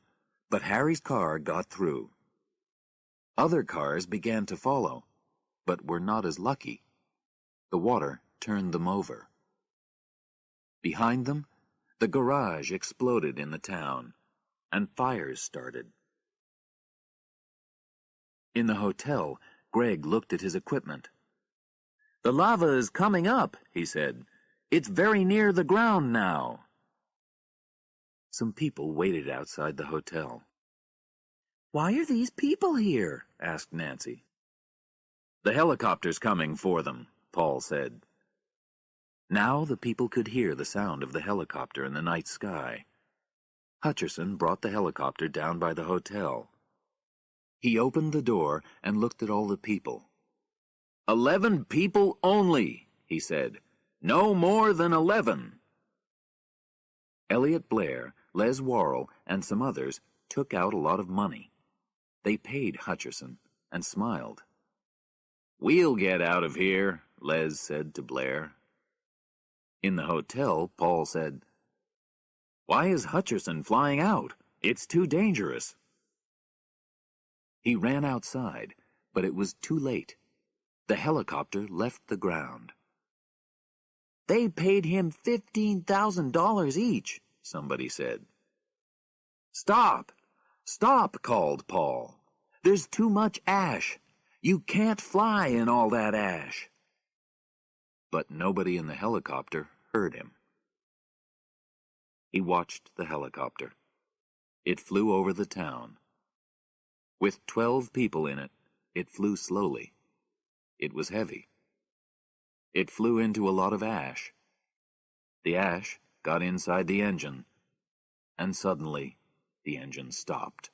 but Harry's car got through. Other cars began to follow, but were not as lucky. The water turned them over. Behind them, the garage exploded in the town, and fires started. In the hotel, Greg looked at his equipment. "The lava is coming up," he said. "It's very near the ground now." Some people waited outside the hotel. "Why are these people here?" asked Nancy. "The helicopter's coming for them," Paul said. Now the people could hear the sound of the helicopter in the night sky. Hutcherson brought the helicopter down by the hotel. He opened the door and looked at all the people. 11 people only," he said. "No more than 11. Elliot Blair, Les Worrell, and some others took out a lot of money. They paid Hutcherson and smiled. "We'll get out of here," Les said to Blair. In the hotel, Paul said, "Why is Hutcherson flying out? It's too dangerous." He ran outside, but it was too late. The helicopter left the ground. "They paid him $15,000 each," somebody said. "Stop! Stop!" called Paul. "There's too much ash. You can't fly in all that ash." But nobody in the helicopter heard him. He watched the helicopter. It flew over the town. With 12 people in it, it flew slowly. It was heavy. It flew into a lot of ash. The ash got inside the engine, and suddenly the engine stopped.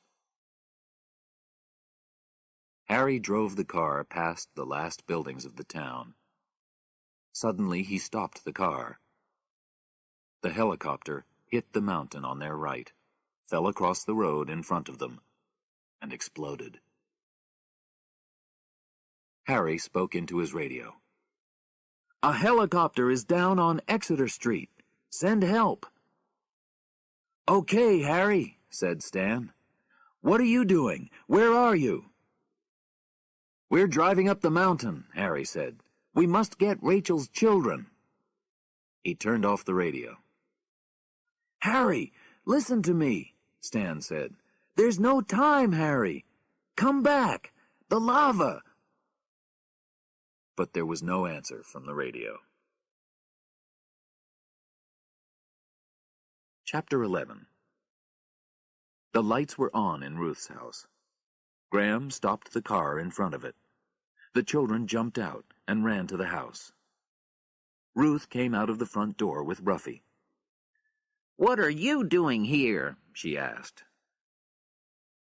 Harry drove the car past the last buildings of the town. Suddenly he stopped the car. The helicopter hit the mountain on their right, fell across the road in front of them, and exploded. Harry spoke into his radio. "A helicopter is down on Exeter Street. Send help." "Okay, Harry," said Stan. "What are you doing? Where are you?" "We're driving up the mountain," Harry said. "We must get Rachel's children." He turned off the radio. "Harry, listen to me," Stan said. "There's no time, Harry. Come back. The lava." But there was no answer from the radio. Chapter 11. The lights were on in Ruth's house. Graham stopped the car in front of it. The children jumped out and ran to the house. Ruth came out of the front door with Ruffy. "What are you doing here?" she asked.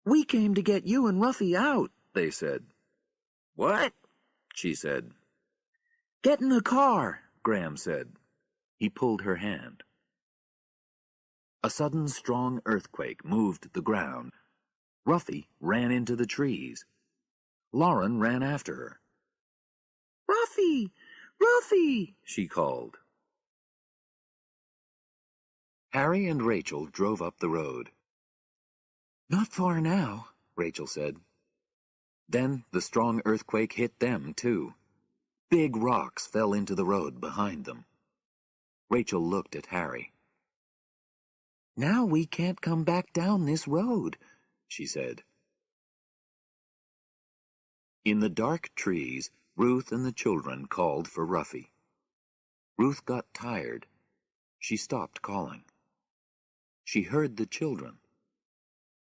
"We came to get you and Ruffy out," they said. "What?" she said. "Get in the car," Graham said. He pulled her hand. A sudden strong earthquake moved the ground. Ruffy ran into the trees. Lauren ran after her. "Ruffy! Ruffy!" she called. Harry and Rachel drove up the road. "Not far now," Rachel said. Then the strong earthquake hit them, too. Big rocks fell into the road behind them. Rachel looked at Harry. "Now we can't come back down this road," she said. In the dark trees, Ruth and the children called for Ruffy. Ruth got tired. She stopped calling. She heard the children.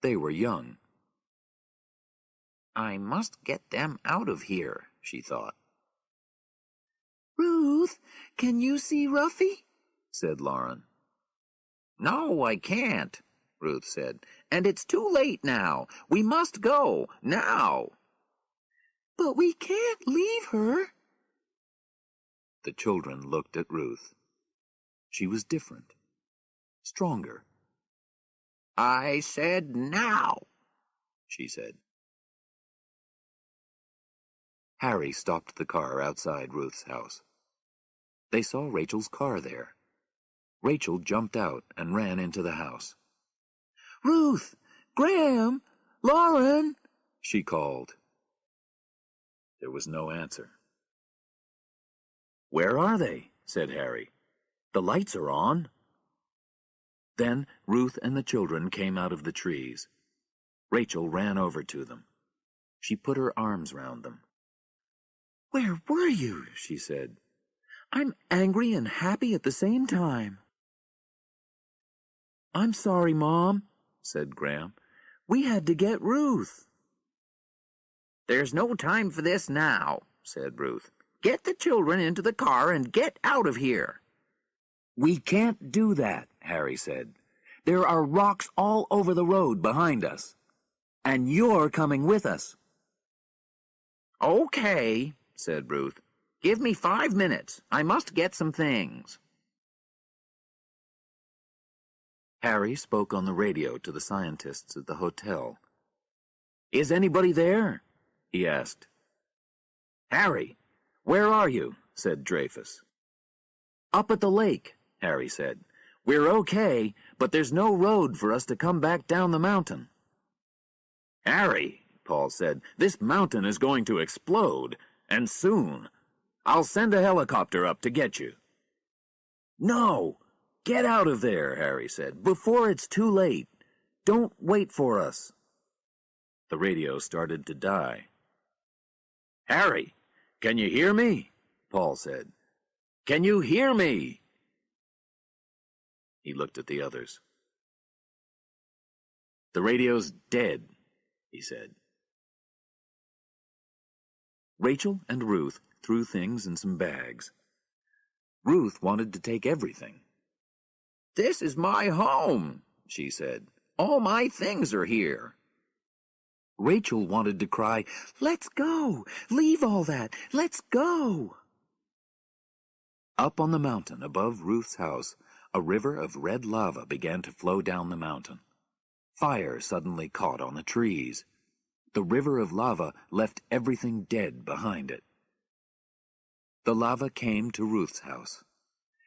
They were young. "I must get them out of here," she thought. "Ruth, can you see Ruffy?" said Lauren. "No, I can't," Ruth said. "And it's too late now. We must go, now." But we can't leave her. The children looked at Ruth. She was different, stronger. I said now, she said. Harry stopped the car outside Ruth's house. They saw Rachel's car there. Rachel jumped out and ran into the house. Ruth! Graham! Lauren! She called. There was no answer. Where are they? Said Harry. The lights are on. Then Ruth and the children came out of the trees. Rachel ran over to them. She put her arms round them. Where were you? She said. I'm angry and happy at the same time. I'm sorry, Mom, said Graham. We had to get Ruth. There's no time for this now, said Ruth. Get the children into the car and get out of here. We can't do that, Harry said. There are rocks all over the road behind us. And you're coming with us. Okay, said Ruth. Give me 5 minutes. I must get some things. Harry spoke on the radio to the scientists at the hotel. Is anybody there? He asked. Harry, where are you? Said Dreyfus. Up at the lake, Harry said. We're okay, but there's no road for us to come back down the mountain. Harry, Paul said, this mountain is going to explode, and soon. I'll send a helicopter up to get you. No! Get out of there, Harry said, before it's too late. Don't wait for us. The radio started to die. Harry, can you hear me? Paul said. Can you hear me? He looked at the others. The radio's dead, he said. Rachel and Ruth threw things in some bags. Ruth wanted to take everything. This is my home, she said. All my things are here. Rachel wanted to cry, Let's go! Leave all that! Let's go! Up on the mountain above Ruth's house, a river of red lava began to flow down the mountain. Fire suddenly caught on the trees. The river of lava left everything dead behind it. The lava came to Ruth's house.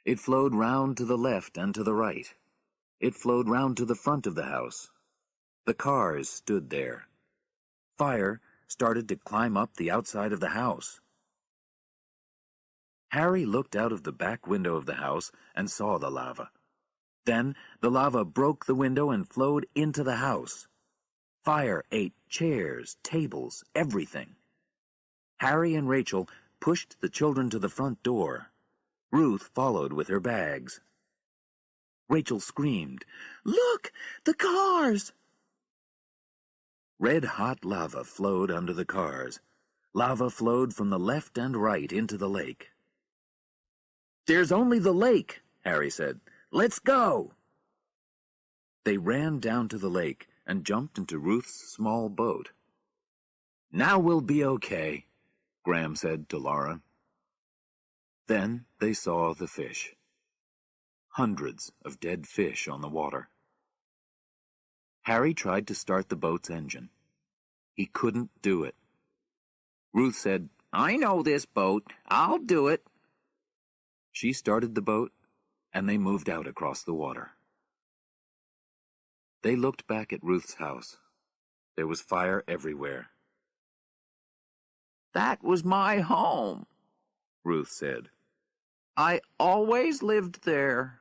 It flowed round to the left and to the right. It flowed round to the front of the house. The cars stood there. Fire started to climb up the outside of the house. Harry looked out of the back window of the house and saw the lava. Then the lava broke the window and flowed into the house. Fire ate chairs, tables, everything. Harry and Rachel pushed the children to the front door. Ruth followed with her bags. Rachel screamed, Look! The cars! Red-hot lava flowed under the cars. Lava flowed from the left and right into the lake. There's only the lake, Harry said. Let's go! They ran down to the lake and jumped into Ruth's small boat. Now we'll be okay, Graham said to Laura. Then they saw the fish. Hundreds of dead fish on the water. Harry tried to start the boat's engine. He couldn't do it. Ruth said, I know this boat. I'll do it. She started the boat, and they moved out across the water. They looked back at Ruth's house. There was fire everywhere. That was my home, Ruth said. I always lived there.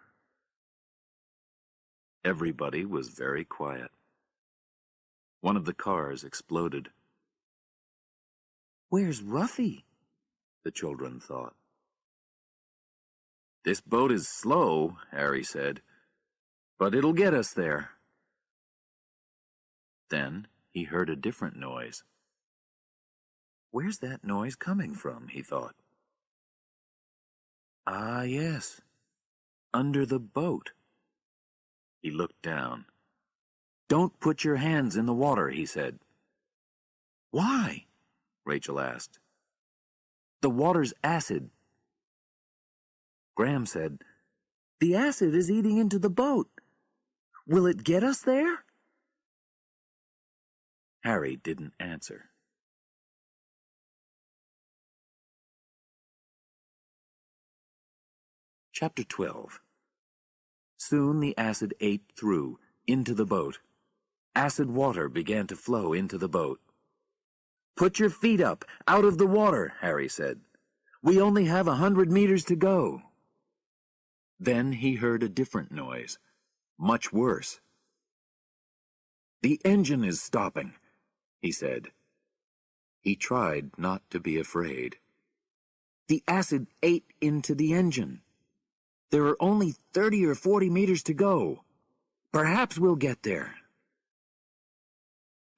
Everybody was very quiet. One of the cars exploded. Where's Ruffy? The children thought. This boat is slow, Harry said, but it'll get us there. Then he heard a different noise. Where's that noise coming from, he thought. Ah, yes, under the boat. He looked down. Don't put your hands in the water, he said. Why? Rachel asked. "The water's acid." Graham said, "The acid is eating into the boat. Will it get us there?" Harry didn't answer. Chapter 12. Soon the acid ate through, into the boat. Acid water began to flow into the boat. "Put your feet up, out of the water," Harry said. "We only have 100 meters to go." Then he heard a different noise, much worse. "The engine is stopping," he said. He tried not to be afraid. The acid ate into the engine. There are only 30 or 40 meters to go. Perhaps we'll get there.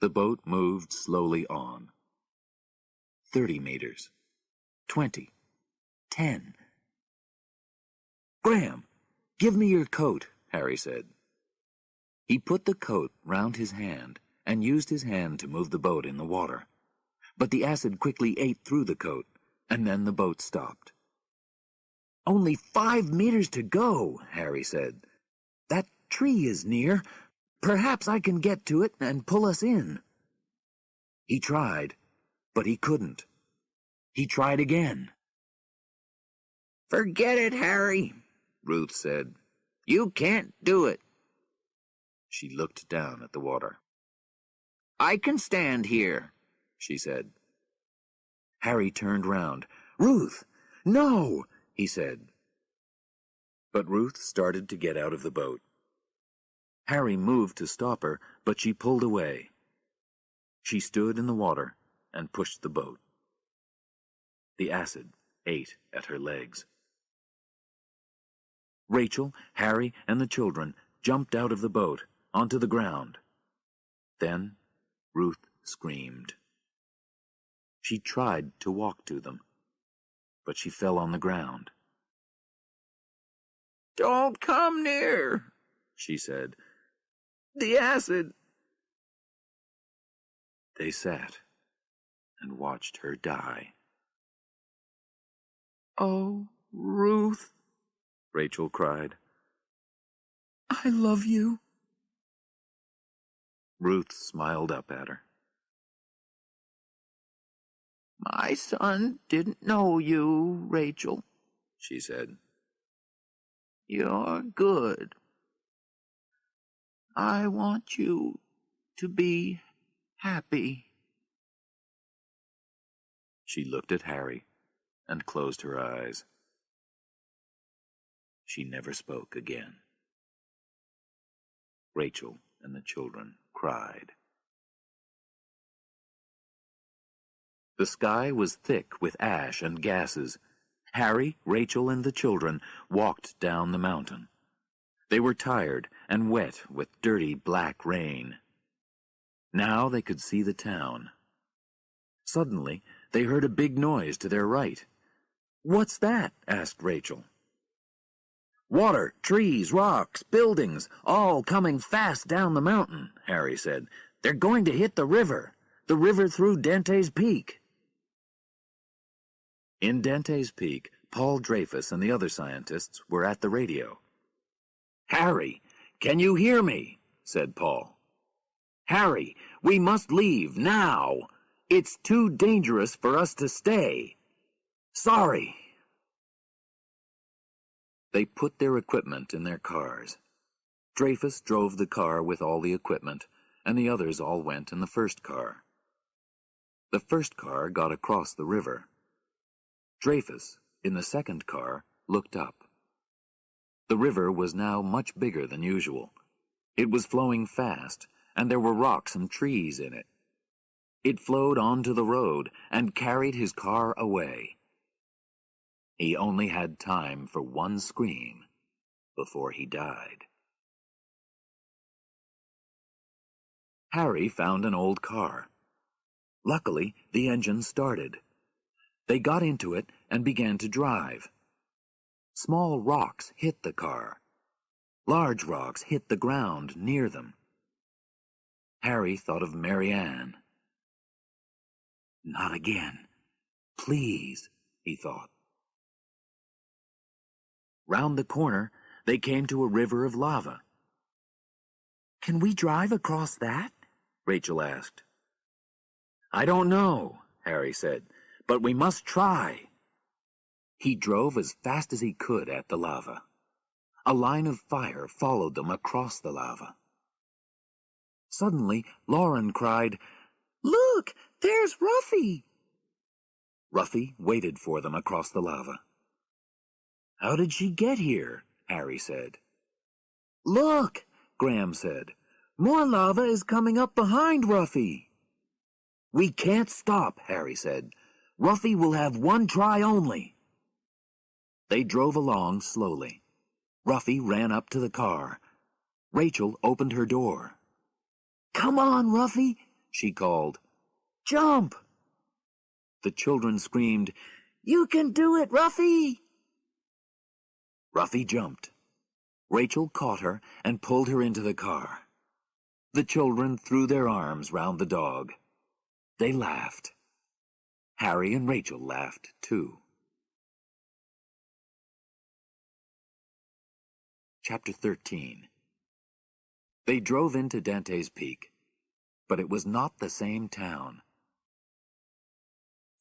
The boat moved slowly on. 30 meters. 20. 10. "Graham, give me your coat," Harry said. He put the coat round his hand and used his hand to move the boat in the water. But the acid quickly ate through the coat, and then the boat stopped. "Only 5 meters to go," Harry said. "That tree is near. Perhaps I can get to it and pull us in." He tried, but he couldn't. He tried again. "Forget it, Harry," Ruth said. "You can't do it." She looked down at the water. "I can stand here," she said. Harry turned round. "Ruth, no!" he said. But Ruth started to get out of the boat. Harry moved to stop her, but she pulled away. She stood in the water and pushed the boat. The acid ate at her legs. Rachel, Harry, and the children jumped out of the boat onto the ground. Then Ruth screamed. She tried to walk to them, but she fell on the ground. "Don't come near," she said. "The acid." They sat and watched her die. "Oh, Ruth," Rachel cried. "I love you." Ruth smiled up at her. "My son didn't know you, Rachel," she said. "You're good. I want you to be happy." She looked at Harry and closed her eyes. She never spoke again. Rachel and the children cried. The sky was thick with ash and gases. Harry, Rachel, and the children walked down the mountain. They were tired and wet with dirty black rain. Now they could see the town. Suddenly, they heard a big noise to their right. "What's that?" asked Rachel. "Water, trees, rocks, buildings, all coming fast down the mountain," Harry said. "They're going to hit the river through Dantes Peak." In Dantes Peak, Paul Dreyfus and the other scientists were at the radio. "Harry, can you hear me?" said Paul. "Harry, we must leave now. It's too dangerous for us to stay. Sorry." They put their equipment in their cars. Dreyfus drove the car with all the equipment, and the others all went in the first car. The first car got across the river. Dreyfus, in the second car, looked up. The river was now much bigger than usual. It was flowing fast, and there were rocks and trees in it. It flowed onto the road and carried his car away. He only had time for one scream before he died. Harry found an old car. Luckily, the engine started. They got into it and began to drive. Small rocks hit the car. Large rocks hit the ground near them. Harry thought of Mary Ann. Not again. Please, he thought. Round the corner, they came to a river of lava. Can we drive across that? Rachel asked. I don't know, Harry said, but we must try. He drove as fast as he could at the lava. A line of fire followed them across the lava. Suddenly, Lauren cried, Look, there's Ruffy! Ruffy waited for them across the lava. How did she get here? Harry said. Look, Graham said. More lava is coming up behind Ruffy. We can't stop, Harry said. Ruffy will have one try only. They drove along slowly. Ruffy ran up to the car. Rachel opened her door. Come on, Ruffy, she called. Jump! The children screamed, You can do it, Ruffy! Ruffy jumped. Rachel caught her and pulled her into the car. The children threw their arms round the dog. They laughed. Harry and Rachel laughed, too. Chapter 13. They drove into Dantes Peak, but it was not the same town.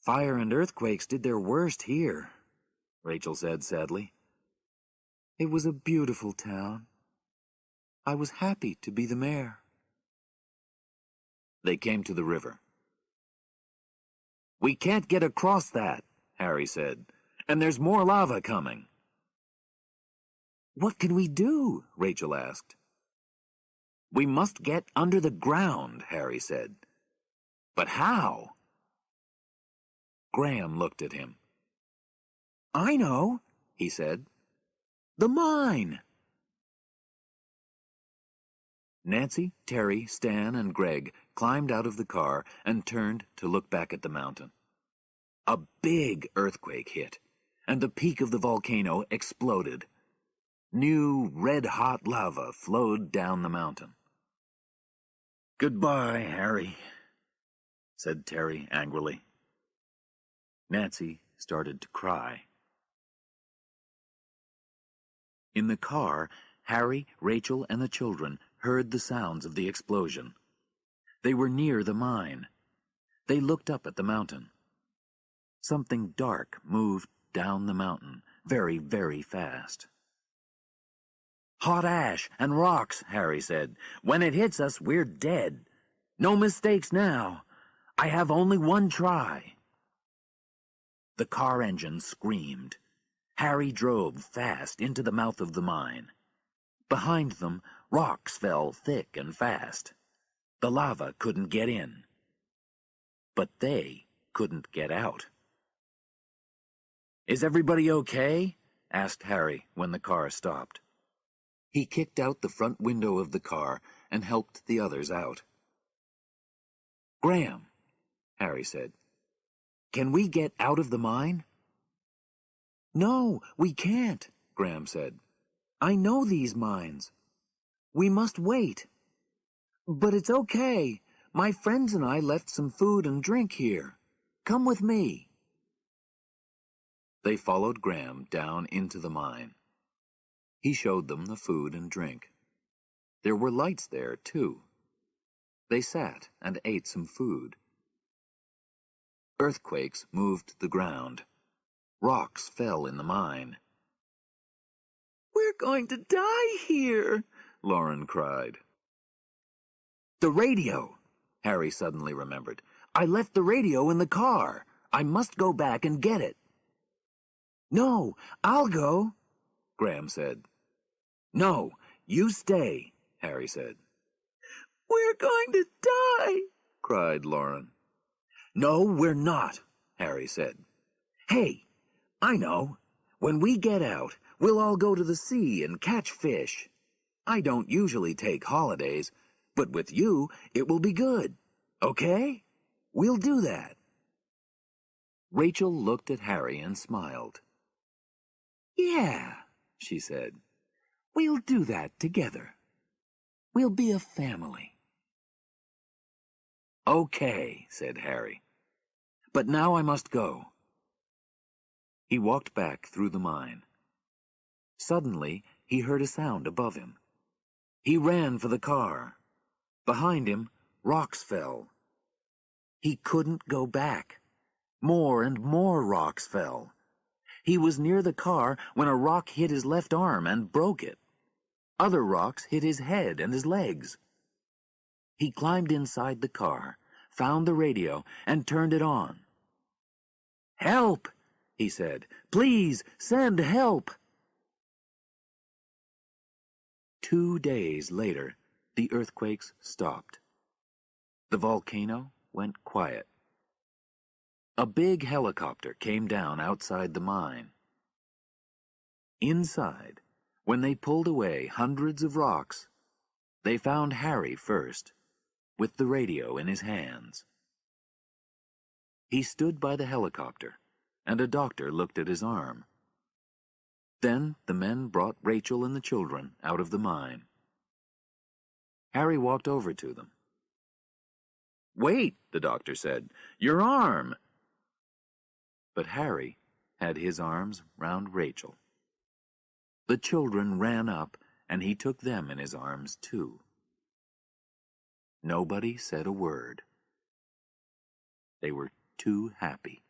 Fire and earthquakes did their worst here, Rachel said sadly. It was a beautiful town. I was happy to be the mayor. They came to the river. We can't get across that, Harry said, and there's more lava coming. What can we do? Rachel asked. We must get under the ground, Harry said. But how? Graham looked at him. I know, he said. The mine. Nancy, Terry, Stan, and Greg climbed out of the car and turned to look back at the mountain. A big earthquake hit, and the peak of the volcano exploded. New, red-hot lava flowed down the mountain. Goodbye, Harry, said Terry angrily. Nancy started to cry. In the car, Harry, Rachel, and the children heard the sounds of the explosion. They were near the mine. They looked up at the mountain. Something dark moved down the mountain, very, very fast. Hot ash and rocks, Harry said. When it hits us, we're dead. No mistakes now. I have only one try. The car engine screamed. Harry drove fast into the mouth of the mine. Behind them, rocks fell thick and fast. The lava couldn't get in. But they couldn't get out. Is everybody okay? Asked Harry when the car stopped. He kicked out the front window of the car and helped the others out. Graham, Harry said, can we get out of the mine? No, we can't, Graham said. I know these mines. We must wait. But it's okay. My friends and I left some food and drink here. Come with me. They followed Graham down into the mine. He showed them the food and drink. There were lights there, too. They sat and ate some food. Earthquakes moved the ground. Rocks fell in the mine. We're going to die here, Lauren cried. The radio, Harry suddenly remembered. I left the radio in the car. I must go back and get it. No, I'll go, Graham said. No, you stay, Harry said. We're going to die, cried Lauren. No, we're not, Harry said. Hey, I know. When we get out, we'll all go to the sea and catch fish. I don't usually take holidays, but with you, it will be good. Okay? We'll do that. Rachel looked at Harry and smiled. Yeah, she said. We'll do that together. We'll be a family. Okay, said Harry. But now I must go." He walked back through the mine. Suddenly, he heard a sound above him. He ran for the car. Behind him, rocks fell. He couldn't go back. More and more rocks fell. He was near the car when a rock hit his left arm and broke it. Other rocks hit his head and his legs. He climbed inside the car, found the radio, and turned it on. "Help!" he said. "Please, send help!" 2 days later, the earthquakes stopped. The volcano went quiet. A big helicopter came down outside the mine. Inside, when they pulled away hundreds of rocks, they found Harry first, with the radio in his hands. He stood by the helicopter, and a doctor looked at his arm. Then the men brought Rachel and the children out of the mine. Harry walked over to them. "Wait," the doctor said, "your arm!" But Harry had his arms round Rachel. The children ran up, and he took them in his arms too. Nobody said a word. They were too happy.